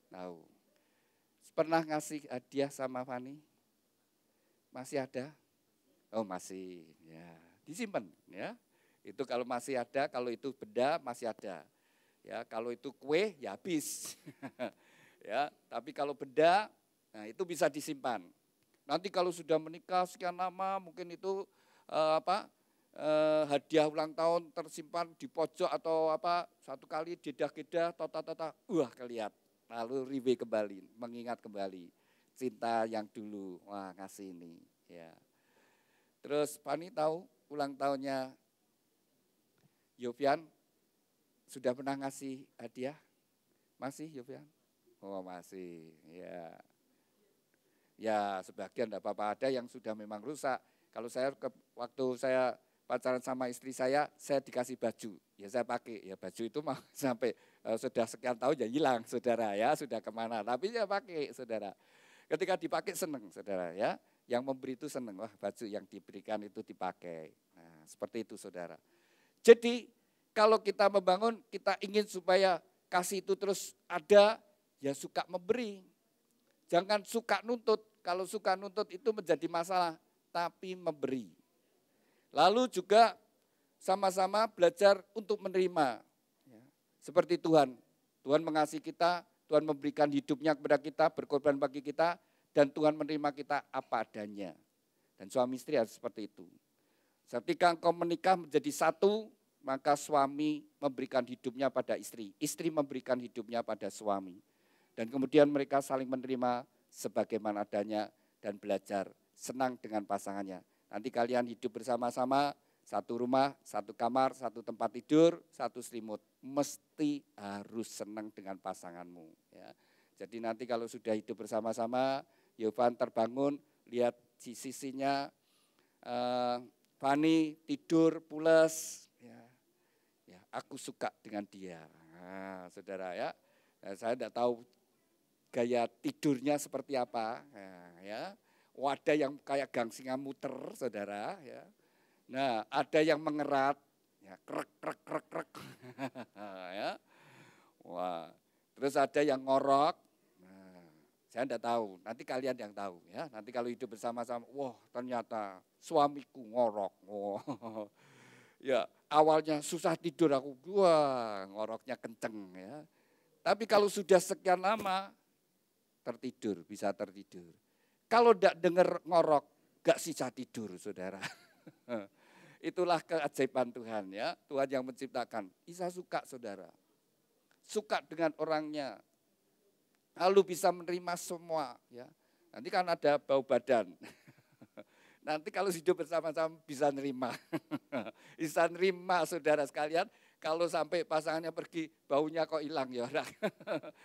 Tahu. Pernah ngasih hadiah sama Fani? Masih ada? Oh masih, ya disimpan ya. Itu kalau masih ada, kalau itu benda masih ada. Ya, kalau itu kue ya habis. Ya, tapi kalau benda, nah itu bisa disimpan. Nanti kalau sudah menikah sekian lama, mungkin itu hadiah ulang tahun tersimpan di pojok atau satu kali dedah-dedah, tota-tota, kelihatan. Lalu riwe kembali, mengingat kembali cinta yang dulu, wah ngasih ini. Ya. Terus Fani tahu ulang tahunnya Yofian sudah pernah ngasih hadiah? Masih Yofian? Oh masih, ya. Ya sebagian tidak apa-apa, ada yang sudah memang rusak. Kalau saya waktu saya pacaran sama istri saya dikasih baju, ya saya pakai. Ya baju itu mah sampai sudah sekian tahun ya hilang saudara ya, sudah kemana. Tapi saya pakai saudara. Ketika dipakai senang saudara ya. Yang memberi itu senang, wah baju yang diberikan itu dipakai. Nah, seperti itu saudara. Jadi kalau kita membangun, kita ingin supaya kasih itu terus ada, ya suka memberi. Jangan suka nuntut, kalau suka nuntut itu menjadi masalah, tapi memberi. Lalu juga sama-sama belajar untuk menerima. Ya. Seperti Tuhan mengasihi kita, Tuhan memberikan hidupnya kepada kita, berkorban bagi kita, dan Tuhan menerima kita apa adanya. Dan suami istri harus seperti itu. Ketika engkau menikah menjadi satu, maka suami memberikan hidupnya pada istri. Istri memberikan hidupnya pada suami. Dan kemudian mereka saling menerima sebagaimana adanya dan belajar senang dengan pasangannya. Nanti kalian hidup bersama-sama, satu rumah, satu kamar, satu tempat tidur, satu selimut. Mesti harus senang dengan pasanganmu. Ya. Jadi nanti kalau sudah hidup bersama-sama, Yovan terbangun, lihat sisinya, Fani tidur pules, ya, aku suka dengan dia. Nah, saudara ya, nah, saya tidak tahu gaya tidurnya seperti apa, ya. Ada yang kayak gangsingan muter, saudara ya. Nah, ada yang mengerat, ya, krek krek krek krek, ya. Wah, terus ada yang ngorok. Saya tidak tahu, nanti kalian yang tahu ya. Nanti kalau hidup bersama-sama, wah ternyata suamiku ngorok. Oh. Ya, awalnya susah tidur aku, wah ngoroknya kenceng ya. Tapi kalau sudah sekian lama, bisa tertidur. Kalau tidak dengar ngorok, gak sisa tidur saudara. Itulah keajaiban Tuhan ya. Tuhan yang menciptakan. Isa suka saudara. Suka dengan orangnya. Lalu bisa menerima semua ya. Nanti kan ada bau badan. Nanti kalau hidup bersama-sama bisa nerima. Bisa nerima saudara sekalian. Kalau sampai pasangannya pergi baunya kok hilang ya orang.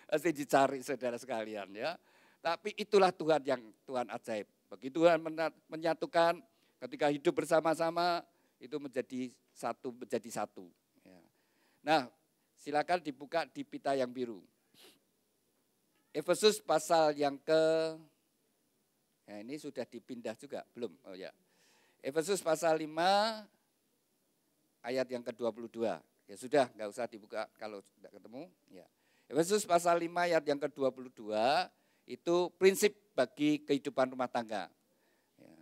Pasti dicari saudara sekalian ya. Tapi itulah Tuhan yang Tuhan ajaib. Begitu Tuhan menyatukan ketika hidup bersama-sama itu menjadi satu. Ya. Nah silakan dibuka di pita yang biru. Efesus pasal yang ini sudah dipindah juga, belum? Oh ya. Efesus pasal 5 ayat yang ke-22. Ya sudah, enggak usah dibuka kalau tidak ketemu. Ya. Efesus pasal 5 ayat yang ke-22 itu prinsip bagi kehidupan rumah tangga. Ya.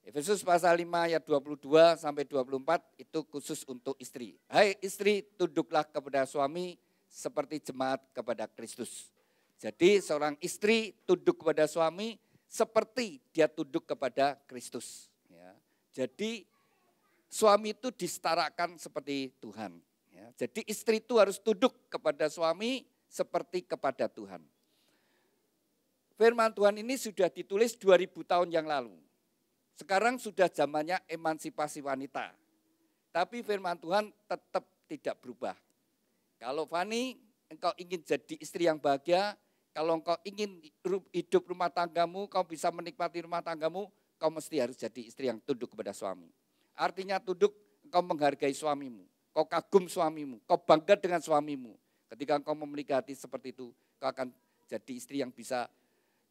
Efesus pasal 5 ayat 22 sampai 24 itu khusus untuk istri. Hai istri, tunduklah kepada suami seperti jemaat kepada Kristus. Jadi seorang istri tunduk kepada suami seperti dia tunduk kepada Kristus. Ya. Jadi suami itu disetarakan seperti Tuhan. Ya. Jadi istri itu harus tunduk kepada suami seperti kepada Tuhan. Firman Tuhan ini sudah ditulis 2000 tahun yang lalu. Sekarang sudah zamannya emansipasi wanita. Tapi firman Tuhan tetap tidak berubah. Kalau Fani, engkau ingin jadi istri yang bahagia, kalau engkau ingin hidup rumah tanggamu, kau bisa menikmati rumah tanggamu, kau mesti harus jadi istri yang tunduk kepada suami. Artinya tunduk, engkau menghargai suamimu, kau kagum suamimu, kau bangga dengan suamimu. Ketika engkau memiliki hati seperti itu, kau akan jadi istri yang bisa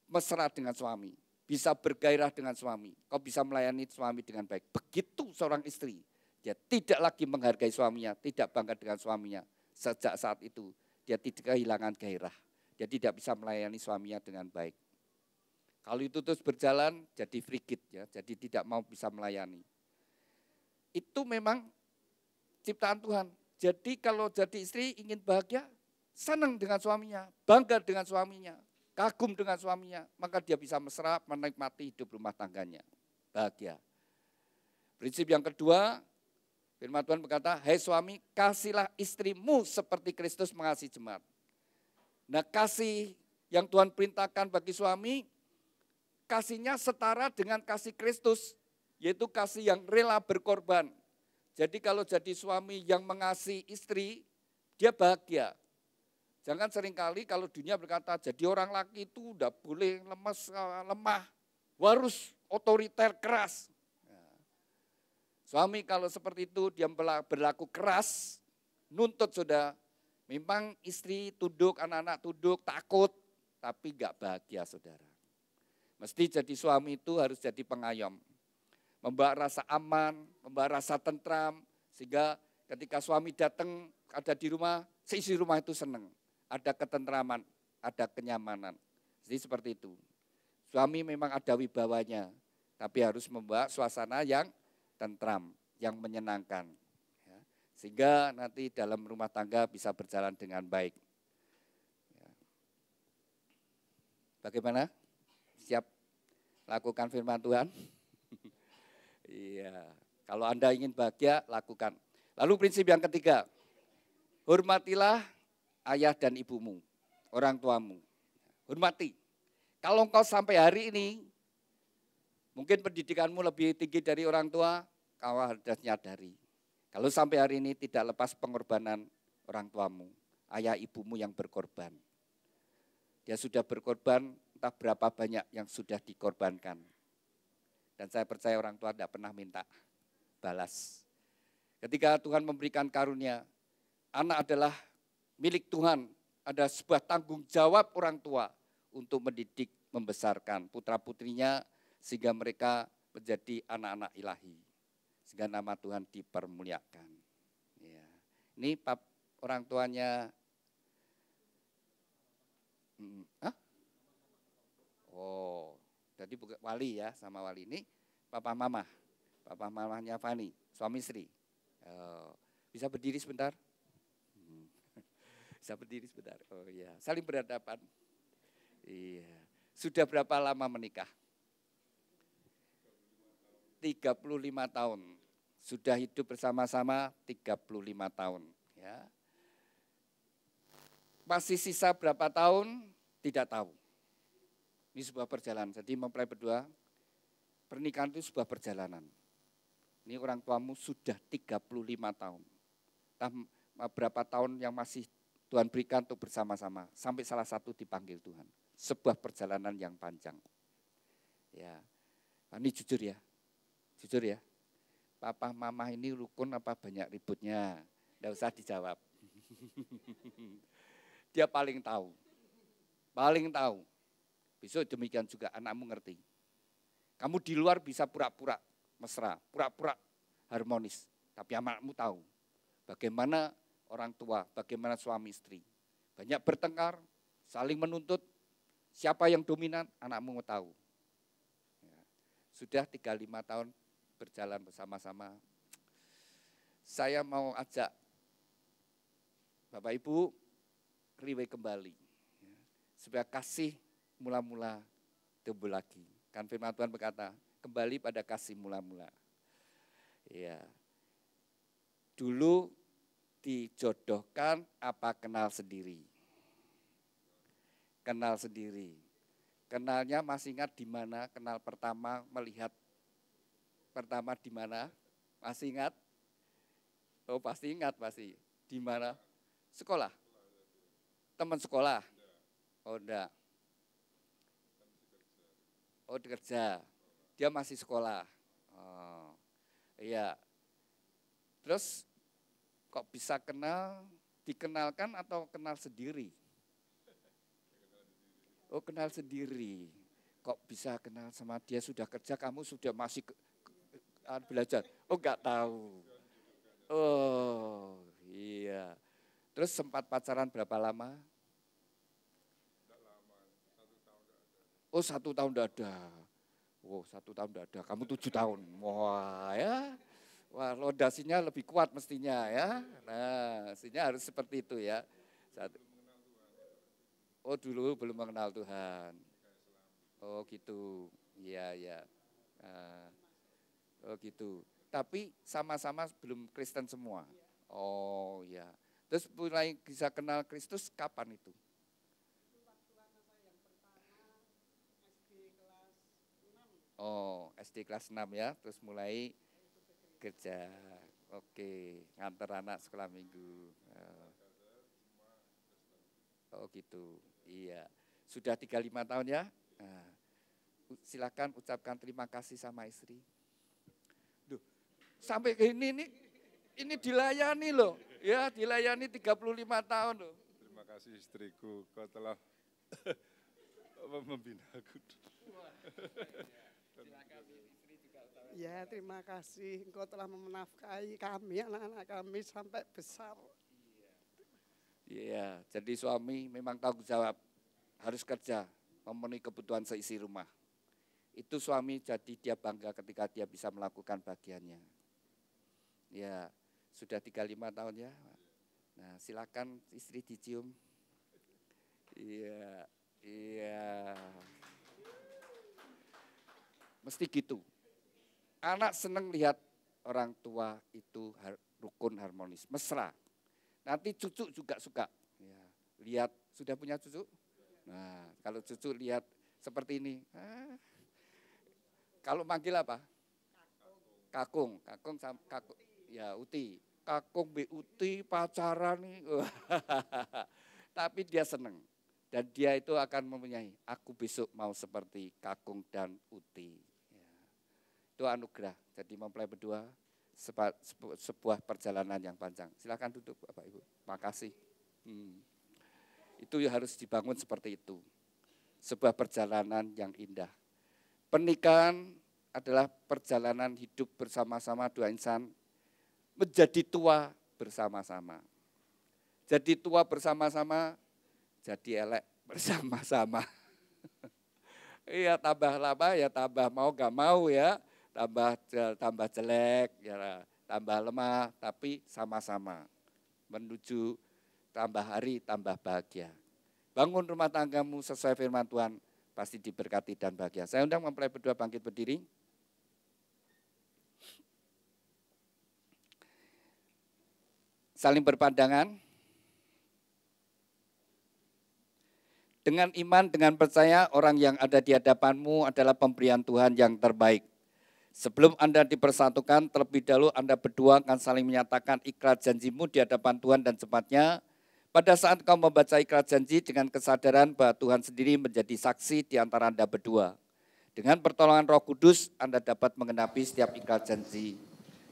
mesra dengan suami, bisa bergairah dengan suami, kau bisa melayani suami dengan baik. Begitu seorang istri, dia tidak lagi menghargai suaminya, tidak bangga dengan suaminya. Sejak saat itu, dia tidak kehilangan gairah. Dia tidak bisa melayani suaminya dengan baik. Kalau itu terus berjalan, jadi frigid, ya, jadi tidak mau bisa melayani. Itu memang ciptaan Tuhan. Jadi kalau jadi istri ingin bahagia, senang dengan suaminya, bangga dengan suaminya, kagum dengan suaminya, maka dia bisa mesra menikmati hidup rumah tangganya, bahagia. Prinsip yang kedua, firman Tuhan berkata, hai suami, kasihlah istrimu seperti Kristus mengasihi jemaat. Nah, kasih yang Tuhan perintahkan bagi suami, kasihnya setara dengan kasih Kristus, yaitu kasih yang rela berkorban. Jadi kalau jadi suami yang mengasihi istri, dia bahagia. Jangan seringkali kalau dunia berkata, jadi orang laki itu udah boleh lemah, harus otoriter, keras. Suami kalau seperti itu, dia berlaku keras, nuntut saudara. Memang istri tunduk, anak-anak tunduk, takut, tapi enggak bahagia saudara. Mesti jadi suami itu harus jadi pengayom. Membawa rasa aman, membawa rasa tentram, sehingga ketika suami datang ada di rumah, seisi rumah itu senang. Ada ketentraman, ada kenyamanan. Jadi seperti itu. Suami memang ada wibawanya, tapi harus membawa suasana yang tentram, yang menyenangkan. Sehingga nanti dalam rumah tangga bisa berjalan dengan baik. Bagaimana? Siap lakukan firman Tuhan? Iya, kalau Anda ingin bahagia, lakukan. Lalu prinsip yang ketiga, hormatilah ayah dan ibumu, orang tuamu. Hormati. Kalau engkau sampai hari ini, mungkin pendidikanmu lebih tinggi dari orang tua, kau harus nyadari. Kalau sampai hari ini tidak lepas pengorbanan orang tuamu, ayah ibumu yang berkorban. Dia sudah berkorban, entah berapa banyak yang sudah dikorbankan. Dan saya percaya orang tua tidak pernah minta balas. Ketika Tuhan memberikan karunia, anak adalah milik Tuhan, ada sebuah tanggung jawab orang tua untuk mendidik, membesarkan putra-putrinya sehingga mereka menjadi anak-anak ilahi. Sehingga nama Tuhan dipermuliakan. Ya. Ini orang tuanya, oh, jadi bukan wali ya, sama wali ini papa mamanya Fani, suami istri. Bisa berdiri sebentar? Bisa berdiri sebentar. Oh iya, saling berhadapan. Iya. Sudah berapa lama menikah? 35 tahun. Sudah hidup bersama-sama 35 tahun. Ya. Masih sisa berapa tahun? Tidak tahu. Ini sebuah perjalanan. Jadi mempelai berdua, pernikahan itu sebuah perjalanan. Ini orang tuamu sudah 35 tahun. Entah berapa tahun yang masih Tuhan berikan untuk bersama-sama. Sampai salah satu dipanggil Tuhan. Sebuah perjalanan yang panjang. Ya, ini jujur ya. Jujur ya, papa mama ini rukun apa banyak ributnya? Tidak usah dijawab. Dia paling tahu. Paling tahu. Besok demikian juga anakmu ngerti. Kamu di luar bisa pura-pura mesra, pura-pura harmonis. Tapi anakmu tahu bagaimana orang tua, bagaimana suami istri. Banyak bertengkar, saling menuntut. Siapa yang dominan, anakmu tahu. Sudah 35 tahun berjalan bersama-sama. Saya mau ajak Bapak Ibu riway kembali. Supaya kasih mula-mula tumbuh lagi. Kan firman Tuhan berkata, kembali pada kasih mula-mula. Ya. Dulu dijodohkan apa kenal sendiri. Kenal sendiri. Kenalnya masih ingat di mana kenal pertama melihat pertama di mana? Masih ingat? Oh pasti ingat pasti. Di mana? Sekolah. Teman sekolah. Oh enggak. Oh kerja. Dia masih sekolah. Oh, iya. Terus kok bisa kenal? Dikenalkan atau kenal sendiri? Oh kenal sendiri. Kok bisa kenal sama dia sudah kerja, kamu sudah masih belajar? Oh enggak tahu. Oh iya. Terus sempat pacaran berapa lama? Oh 1 tahun enggak ada. Oh 1 tahun enggak ada, kamu 7 tahun. Wah ya. Wah lodasinya lebih kuat mestinya ya. Nah mestinya harus seperti itu ya. Oh dulu belum mengenal Tuhan. Oh gitu, iya ya. Oh gitu. Tapi sama-sama belum Kristen semua. Oh ya. Terus mulai bisa kenal Kristus kapan itu? Oh SD kelas 6 ya. Terus mulai kerja. Oke, nganter anak sekolah minggu. Oh gitu. Iya, sudah 35 tahun ya. Nah, silakan ucapkan terima kasih sama istri. Duh, sampai ke ini dilayani loh. Ya, dilayani 35 tahun loh. Terima kasih istriku, kau telah membina aku. Ya, terima kasih engkau telah menafkahi kami, anak-anak kami sampai besar. Iya, jadi suami memang tanggung jawab, harus kerja, memenuhi kebutuhan seisi rumah. Itu suami jadi dia bangga ketika dia bisa melakukan bagiannya. Ya, sudah 35 tahun ya. Nah, silakan istri dicium. Iya, iya. Mesti gitu. Anak senang lihat orang tua itu rukun harmonis, mesra. Nanti cucu juga suka. Ya, lihat, sudah punya cucu? Nah, kalau cucu lihat seperti ini. Kalau manggil apa? Kakung. Kakung sama kakung. Ya, Uti. Kakung Bi Uti pacaran nih. Tapi dia senang. Dan dia itu akan mempunyai, aku besok mau seperti Kakung dan Uti. Ya. Itu anugerah. Jadi mempelai berdua. Sebuah perjalanan yang panjang. Silakan duduk Bapak Ibu. Makasih. Itu harus dibangun seperti itu. Sebuah perjalanan yang indah. Pernikahan adalah perjalanan hidup bersama-sama dua insan menjadi tua bersama-sama. Jadi tua bersama-sama, jadi elek bersama-sama. Iya tambah lama ya tambah mau gak mau ya. Tambah jelek, ya, tambah lemah, tapi sama-sama menuju tambah hari, tambah bahagia. Bangun rumah tanggamu sesuai firman Tuhan, pasti diberkati dan bahagia. Saya undang mempelai berdua bangkit berdiri. Saling berpandangan. Dengan iman, dengan percaya, orang yang ada di hadapanmu adalah pemberian Tuhan yang terbaik. Sebelum Anda dipersatukan, terlebih dahulu Anda berdua akan saling menyatakan ikrar janjimu di hadapan Tuhan dan tempatnya. Pada saat kau membaca ikrar janji dengan kesadaran bahwa Tuhan sendiri menjadi saksi di antara Anda berdua. Dengan pertolongan Roh Kudus, Anda dapat mengenapi setiap ikrar janji.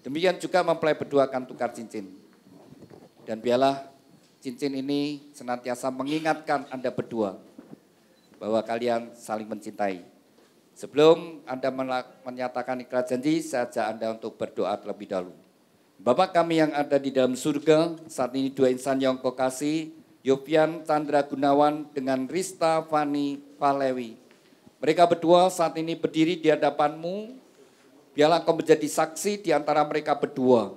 Demikian juga mempelai berdua akan tukar cincin. Dan biarlah cincin ini senantiasa mengingatkan Anda berdua bahwa kalian saling mencintai. Sebelum Anda menyatakan ikrar janji, saya ajak Anda untuk berdoa terlebih dahulu. Bapa kami yang ada di dalam surga, saat ini dua insan yang Kau kasih, Yopian Chandra Gunawan dengan Rista Fani Palewi. Mereka berdua saat ini berdiri di hadapan-Mu, biarlah Kau menjadi saksi di antara mereka berdua.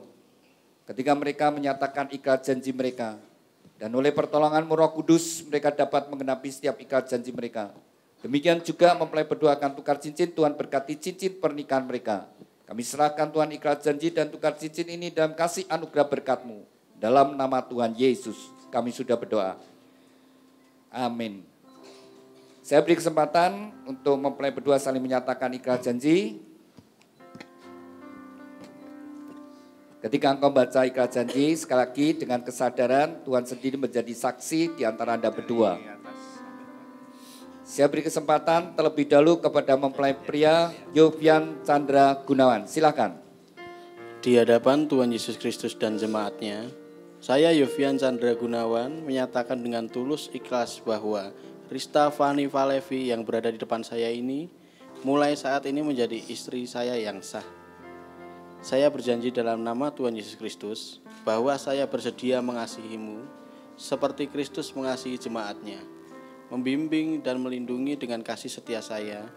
Ketika mereka menyatakan ikrar janji mereka, dan oleh pertolongan-Mu Roh Kudus, mereka dapat mengenapi setiap ikrar janji mereka. Demikian juga mempelai berdua akan tukar cincin, Tuhan berkati cincin pernikahan mereka. Kami serahkan Tuhan ikrar janji dan tukar cincin ini dalam kasih anugerah berkat-Mu. Dalam nama Tuhan Yesus kami sudah berdoa. Amin. Saya beri kesempatan untuk mempelai berdua saling menyatakan ikrar janji. Ketika engkau baca ikhlas janji, sekali lagi dengan kesadaran Tuhan sendiri menjadi saksi di antara Anda berdua. Saya beri kesempatan terlebih dahulu kepada mempelai pria Yofian Chandra Gunawan. Silakan. Di hadapan Tuhan Yesus Kristus dan jemaatnya, saya Yofian Chandra Gunawan menyatakan dengan tulus ikhlas bahwa Rista Fani Valevi yang berada di depan saya ini mulai saat ini menjadi istri saya yang sah. Saya berjanji dalam nama Tuhan Yesus Kristus bahwa saya bersedia mengasihimu seperti Kristus mengasihi jemaatnya, membimbing dan melindungi dengan kasih setia saya,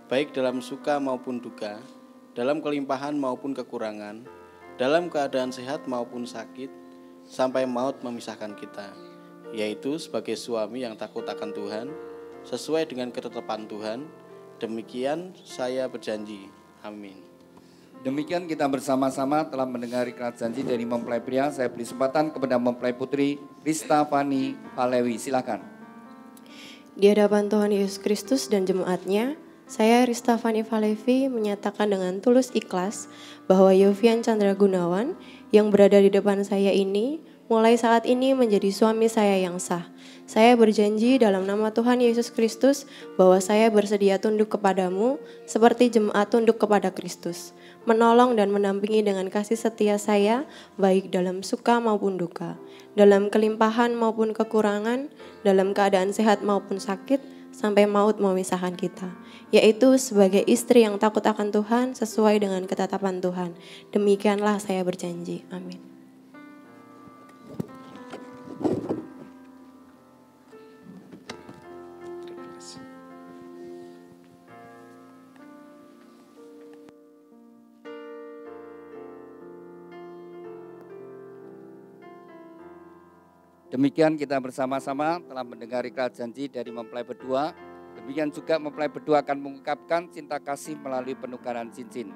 baik dalam suka maupun duka, dalam kelimpahan maupun kekurangan, dalam keadaan sehat maupun sakit, sampai maut memisahkan kita, yaitu sebagai suami yang takut akan Tuhan, sesuai dengan ketetapan Tuhan. Demikian saya berjanji. Amin. Demikian kita bersama-sama telah mendengar ikhlas janji dari mempelai pria. Saya beri kesempatan kepada mempelai putri Rista Fani Valevi. Silakan. Di hadapan Tuhan Yesus Kristus dan jemaatnya, saya Rista Fani Valevi menyatakan dengan tulus ikhlas bahwa Yofian Chandra Gunawan yang berada di depan saya ini mulai saat ini menjadi suami saya yang sah. Saya berjanji dalam nama Tuhan Yesus Kristus bahwa saya bersedia tunduk kepadamu seperti jemaat tunduk kepada Kristus, menolong dan mendampingi dengan kasih setia saya baik dalam suka maupun duka, dalam kelimpahan maupun kekurangan, dalam keadaan sehat maupun sakit, sampai maut memisahkan kita, yaitu sebagai istri yang takut akan Tuhan sesuai dengan ketetapan Tuhan. Demikianlah saya berjanji. Amin. Demikian kita bersama-sama telah mendengar ikhlas janji dari mempelai berdua. Demikian juga mempelai berdua akan mengungkapkan cinta kasih melalui penukaran cincin.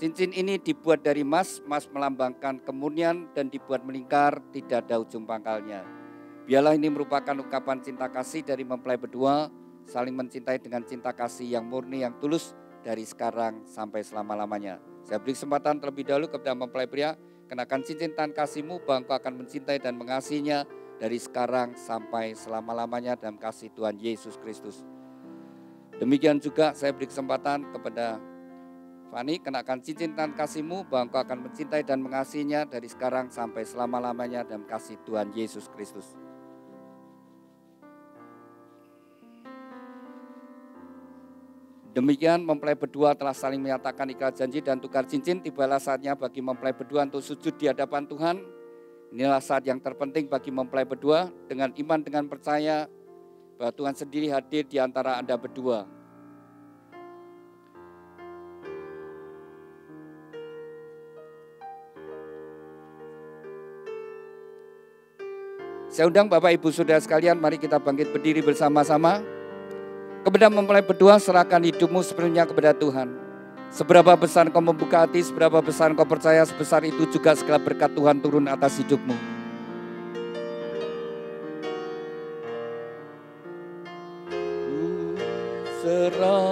Cincin ini dibuat dari emas, emas melambangkan kemurnian dan dibuat melingkar, tidak ada ujung pangkalnya. Biarlah ini merupakan ungkapan cinta kasih dari mempelai berdua, saling mencintai dengan cinta kasih yang murni, yang tulus dari sekarang sampai selama-lamanya. Saya beri kesempatan terlebih dahulu kepada mempelai pria, kenakan cincin tangan kasihmu bahwa engkau akan mencintai dan mengasihinya dari sekarang sampai selama-lamanya dalam kasih Tuhan Yesus Kristus. Demikian juga saya beri kesempatan kepada Fani, kenakan cincin tangan kasihmu bahwa engkau akan mencintai dan mengasihinya dari sekarang sampai selama-lamanya dalam kasih Tuhan Yesus Kristus. Demikian mempelai berdua telah saling menyatakan ikhlas janji dan tukar cincin. Tibalah saatnya bagi mempelai berdua untuk sujud di hadapan Tuhan. Inilah saat yang terpenting bagi mempelai berdua dengan iman, dengan percaya bahwa Tuhan sendiri hadir di antara Anda berdua. Saya undang Bapak Ibu Saudara sekalian, mari kita bangkit berdiri bersama-sama. Kepada mempelai berdua, serahkan hidupmu sepenuhnya kepada Tuhan. Seberapa besar kau membuka hati, seberapa besar kau percaya, sebesar itu juga segala berkat Tuhan turun atas hidupmu. Serahkan,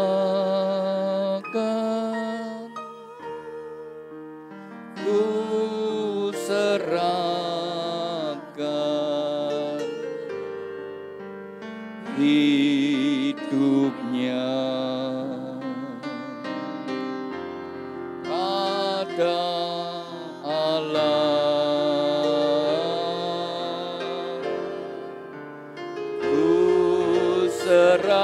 ku serahkan hidupnya pada Allah. Ku serahkan,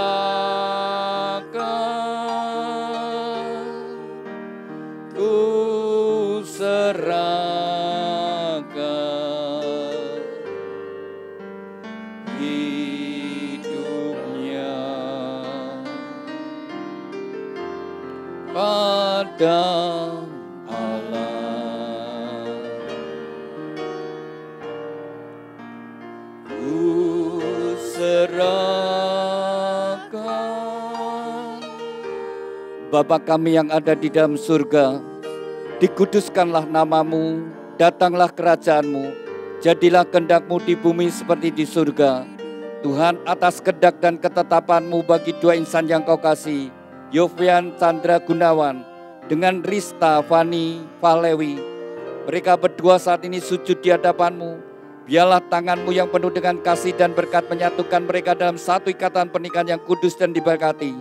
ku serahkan hidupnya pada Allah. Ku serahkan. Bapa kami yang ada di dalam surga, dikuduskanlah namamu, datanglah kerajaanmu, jadilah kehendak-Mu di bumi seperti di surga. Tuhan, atas kehendak dan ketetapan-Mu bagi dua insan yang Kau kasih, Yofian Chandra Gunawan dengan Rista Fani Valevi, Mereka berdua saat ini sujud di hadapan-Mu. Biarlah tangan-Mu yang penuh dengan kasih dan berkat menyatukan mereka dalam satu ikatan pernikahan yang kudus dan diberkati.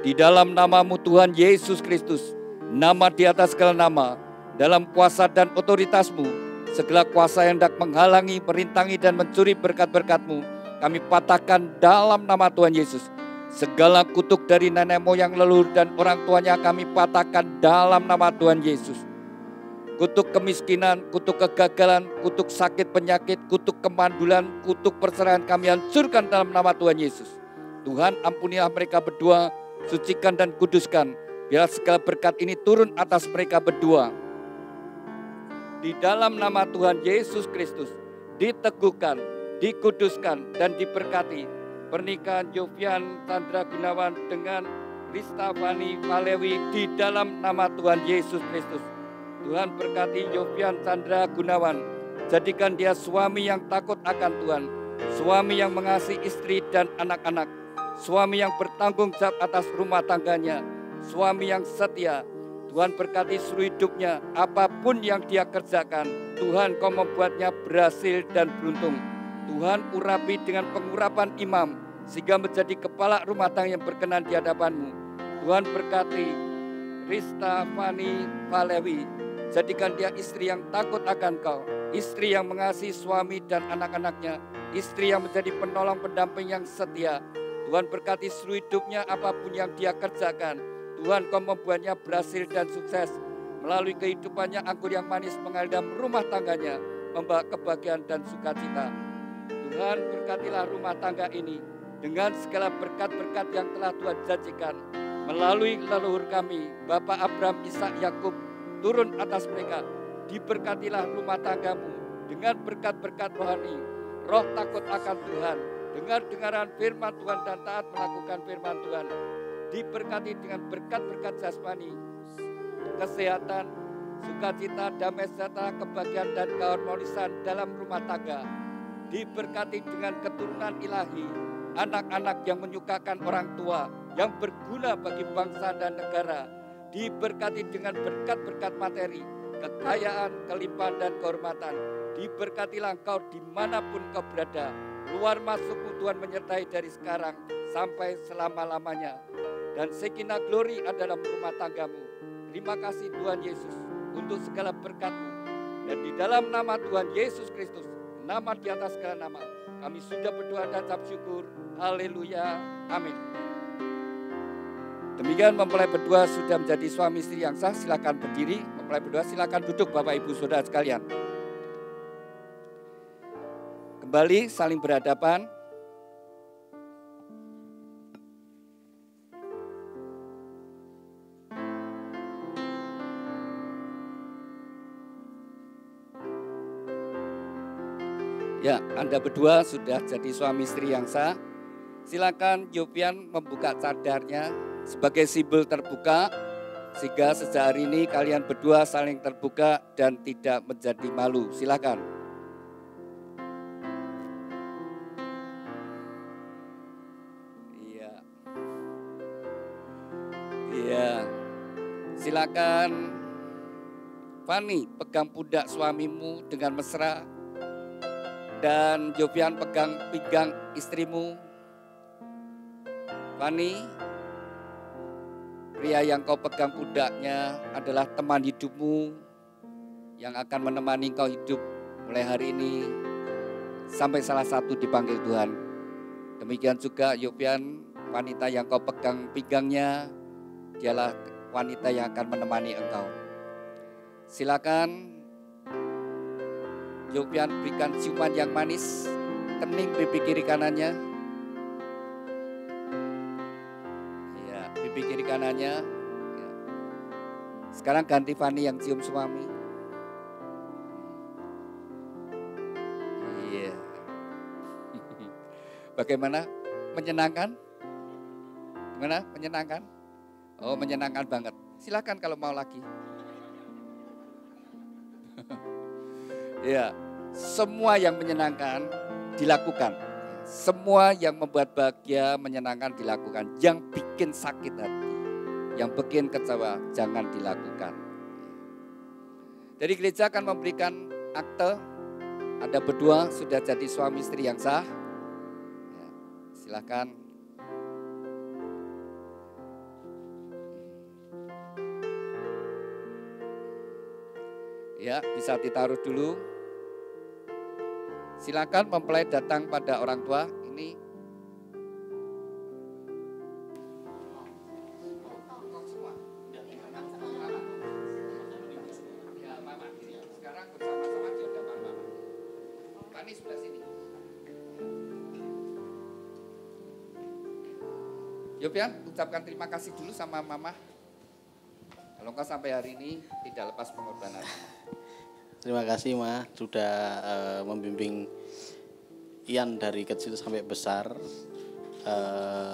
Di dalam nama-Mu Tuhan Yesus Kristus, nama di atas segala nama, dalam kuasa dan otoritas-Mu, segala kuasa yang hendak menghalangi, merintangi dan mencuri berkat-berkat-Mu, kami patahkan dalam nama Tuhan Yesus. Segala kutuk dari nenek moyang leluhur dan orang tuanya kami patahkan dalam nama Tuhan Yesus. Kutuk kemiskinan, kutuk kegagalan, kutuk sakit penyakit, kutuk kemandulan, kutuk perceraian kami hancurkan dalam nama Tuhan Yesus. Tuhan ampunilah mereka berdua, sucikan dan kuduskan. Biarlah segala berkat ini turun atas mereka berdua. Di dalam nama Tuhan Yesus Kristus, diteguhkan, dikuduskan dan diberkati pernikahan Yofian Chandra Gunawan dengan Rista Fani Falewi di dalam nama Tuhan Yesus Kristus. Tuhan berkati Yofian Chandra Gunawan, jadikan dia suami yang takut akan Tuhan, suami yang mengasihi istri dan anak-anak, suami yang bertanggung jawab atas rumah tangganya, suami yang setia. Tuhan berkati seluruh hidupnya, apapun yang dia kerjakan, Tuhan Kau membuatnya berhasil dan beruntung. Tuhan urapi dengan pengurapan imam, sehingga menjadi kepala rumah tangga yang berkenan di hadapan-Mu. Tuhan berkati Rista Fani Falewi, jadikan dia istri yang takut akan Kau, istri yang mengasihi suami dan anak-anaknya, istri yang menjadi penolong pendamping yang setia. Tuhan berkati seluruh hidupnya, apapun yang dia kerjakan, Tuhan Kau membuatnya berhasil dan sukses. Melalui kehidupannya anggur yang manis mengalir dalam rumah tangganya, membawa kebahagiaan dan sukacita. Tuhan berkatilah rumah tangga ini dengan segala berkat-berkat yang telah Tuhan janjikan. Melalui leluhur kami, Bapak Abraham, Ishak, Yakub, turun atas mereka. Diberkatilah rumah tanggamu dengan berkat-berkat rohani, roh takut akan Tuhan, dengar-dengaran firman Tuhan dan taat melakukan firman Tuhan. Diberkati dengan berkat-berkat jasmani, kesehatan, sukacita, damai sejahtera, kebahagiaan dan keharmonisan dalam rumah tangga. Diberkati dengan keturunan ilahi, anak-anak yang menyukakan orang tua, yang berguna bagi bangsa dan negara. Diberkati dengan berkat-berkat materi, kekayaan, kelimpahan dan kehormatan. Diberkatilah engkau dimanapun kau berada. Luar masukmu Tuhan menyertai dari sekarang sampai selama-lamanya. Dan sekina glory adalah rumah tanggamu. Terima kasih Tuhan Yesus untuk segala berkat-Mu. Dan di dalam nama Tuhan Yesus Kristus, nama di atas segala nama, kami sudah berdoa dan ucap syukur. Haleluya. Amin. Demikian mempelai berdua sudah menjadi suami istri yang sah. Silakan berdiri. Mempelai berdua silakan duduk Bapak Ibu Saudara sekalian. Kembali saling berhadapan. Ya, Anda berdua sudah jadi suami istri yang sah. Silakan Yofian membuka cadarnya sebagai simbol terbuka, sehingga sejak hari ini kalian berdua saling terbuka dan tidak menjadi malu. Silakan. Iya. Iya. Silakan Fani pegang pundak suamimu dengan mesra. Dan Yofian pegang pinggang istrimu. Fani, pria yang kau pegang pundaknya adalah teman hidupmu yang akan menemani kau hidup mulai hari ini sampai salah satu dipanggil Tuhan. Demikian juga Yofian, wanita yang kau pegang pinggangnya, dialah wanita yang akan menemani engkau. Silakan Yofian berikan ciuman yang manis, kening pipi kiri kanannya. Ya, pipi kiri kanannya. Ya. Sekarang ganti Fani yang cium suami. Iya. Bagaimana? Menyenangkan? Gimana? Menyenangkan? Oh, menyenangkan banget. Silakan kalau mau lagi. Ya, semua yang menyenangkan dilakukan. Semua yang membuat bahagia, menyenangkan dilakukan. Yang bikin sakit hati, yang bikin kecewa, jangan dilakukan. Dari gereja akan memberikan akte, Anda berdua sudah jadi suami istri yang sah. Ya, silakan. Ya, bisa ditaruh dulu. Silakan mempelai datang pada orang tua. Ini Yofian, ucapkan terima kasih dulu sama mama. Kalau engkau sampai hari ini tidak lepas pengorbanan. Terima kasih Ma, sudah membimbing Ian dari kecil sampai besar.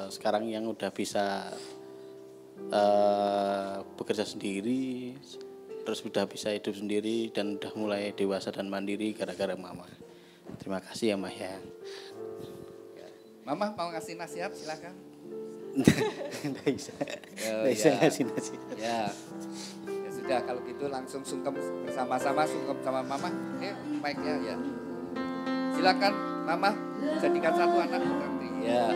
Sekarang yang udah bisa bekerja sendiri, terus sudah bisa hidup sendiri dan udah mulai dewasa dan mandiri gara-gara Mama. Terima kasih ya Ma ya. Mama mau ngasih nasihat, silakan. Nggak bisa ngasih nasihat. Ya sudah, kalau gitu langsung sungkem bersama-sama, sungkem sama Mama. Oke, mic-nya ya. Silakan Mama, jadikan satu anak nanti. Ya.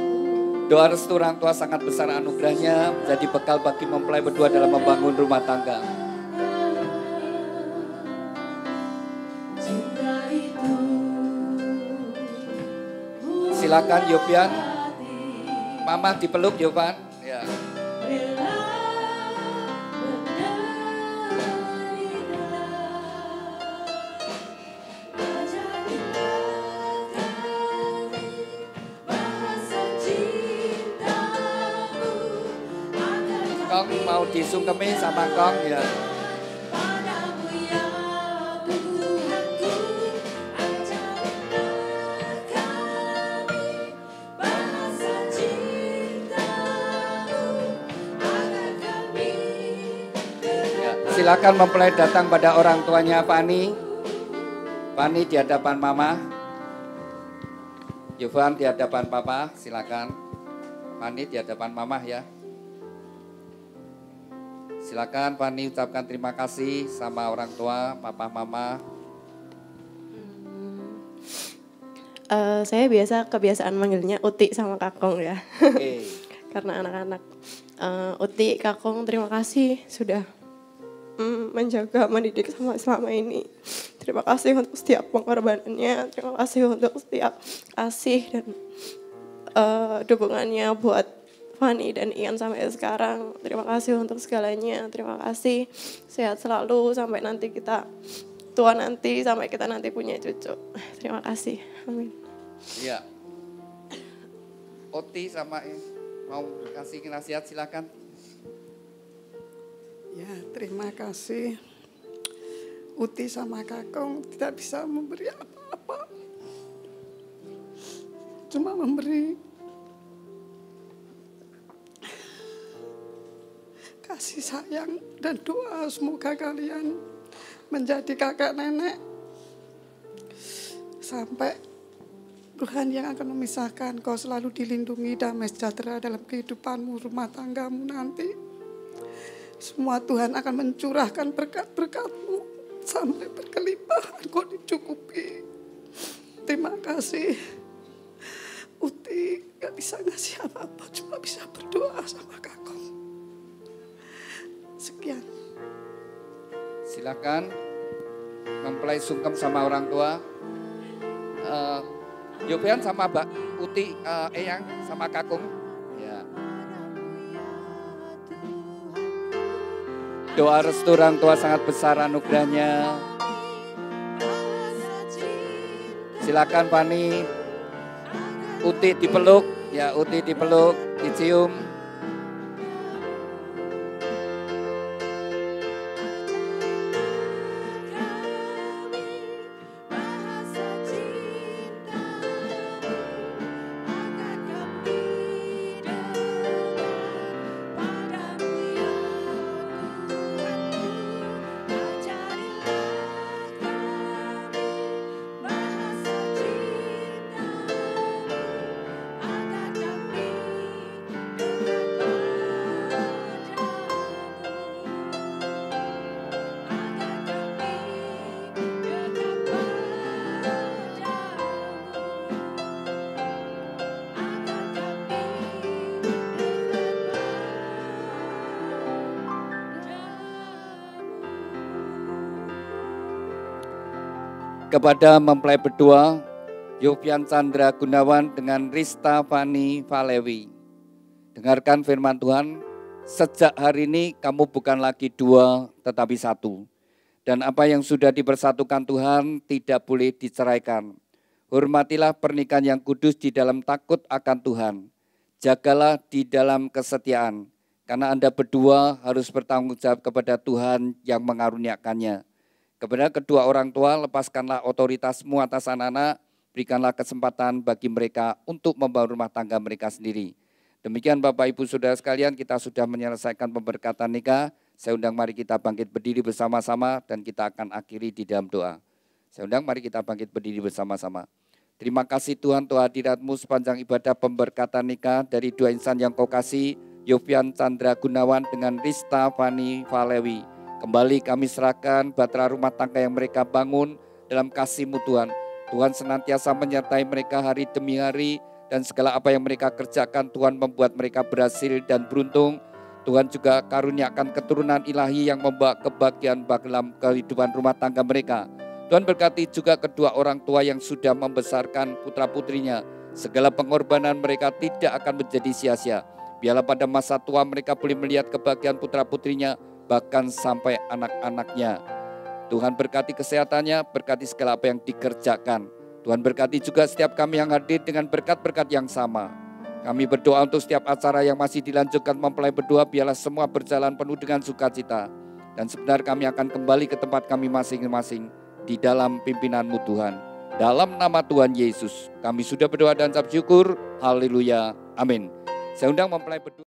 Doa restu orang tua sangat besar anugerahnya, menjadi bekal bagi mempelai berdua dalam membangun rumah tangga. Silakan Yofian. Mama dipeluk Yofian. Ya. Kong mau disungkemi sama Kong ya. Silakan mempelai datang pada orang tuanya Fani. Fani di hadapan Mama. Yovan di hadapan Papa, silakan. Fani di hadapan Mama ya. Silakan Fani ucapkan terima kasih sama orang tua, Papa, Mama. Saya kebiasaan manggilnya Uti sama Kakong ya. Okay. Karena anak-anak. Uti, Kakong, terima kasih sudah menjaga, mendidik selama ini. Terima kasih untuk setiap pengorbanannya, terima kasih untuk setiap kasih dan dukungannya buat Fani dan Ian sampai sekarang. Terima kasih untuk segalanya, terima kasih. Sehat selalu sampai nanti kita tua nanti, sampai kita nanti punya cucu. Terima kasih, amin. Iya. Oti sama mau kasih nasihat, silakan. Ya, terima kasih. Uti sama Kakong tidak bisa memberi apa-apa. Cuma memberi kasih sayang dan doa, semoga kalian menjadi kakak nenek sampai Tuhan yang akan memisahkan, kau selalu dilindungi, damai sejahtera dalam kehidupanmu, rumah tanggamu nanti. Semua Tuhan akan mencurahkan berkat-berkat-Mu sampai berkelimpahan, kau dicukupi. Terima kasih. Uti gak bisa ngasih apa-apa, cuma bisa berdoa sama Kakong. Sekian. Silakan mempelai sungkem sama orang tua. Yofian sama Mbak Uti, Eyang sama Kakung. Ya. Doa restu orang tua sangat besar anugerahnya. Silakan Fani. Uti dipeluk, ya Uti dipeluk, dicium. kepada mempelai berdua Yofian Chandra Gunawan dengan Rista Fani Valewi. Dengarkan firman Tuhan, sejak hari ini kamu bukan lagi dua tetapi satu. Dan apa yang sudah dipersatukan Tuhan tidak boleh diceraikan. Hormatilah pernikahan yang kudus di dalam takut akan Tuhan. Jagalah di dalam kesetiaan, karena Anda berdua harus bertanggung jawab kepada Tuhan yang mengaruniakannya. Kepada kedua orang tua, lepaskanlah otoritasmu atas anak-anak, berikanlah kesempatan bagi mereka untuk membangun rumah tangga mereka sendiri. Demikian Bapak Ibu Saudara sekalian, kita sudah menyelesaikan pemberkatan nikah. Saya undang mari kita bangkit berdiri bersama-sama dan kita akan akhiri di dalam doa. Saya undang mari kita bangkit berdiri bersama-sama. Terima kasih Tuhan untuk hadirat-Mu sepanjang ibadah pemberkatan nikah dari dua insan yang Kau kasih, Yofian Chandra Gunawan dengan Rista Fani Valewi. Kembali kami serahkan bahtera rumah tangga yang mereka bangun dalam kasih-Mu Tuhan. Tuhan senantiasa menyertai mereka hari demi hari dan segala apa yang mereka kerjakan Tuhan membuat mereka berhasil dan beruntung. Tuhan juga karuniakan keturunan ilahi yang membawa kebahagiaan dalam kehidupan rumah tangga mereka. Tuhan berkati juga kedua orang tua yang sudah membesarkan putra-putrinya. Segala pengorbanan mereka tidak akan menjadi sia-sia. Biarlah pada masa tua mereka boleh melihat kebahagiaan putra-putrinya bahkan sampai anak-anaknya. Tuhan berkati kesehatannya, berkati segala apa yang dikerjakan. Tuhan berkati juga setiap kami yang hadir dengan berkat-berkat yang sama. Kami berdoa untuk setiap acara yang masih dilanjutkan mempelai berdua, biarlah semua berjalan penuh dengan sukacita. Dan sebentar kami akan kembali ke tempat kami masing-masing di dalam pimpinan-Mu Tuhan. Dalam nama Tuhan Yesus, kami sudah berdoa dan ucap syukur. Haleluya. Amin. Saya undang mempelai berdua.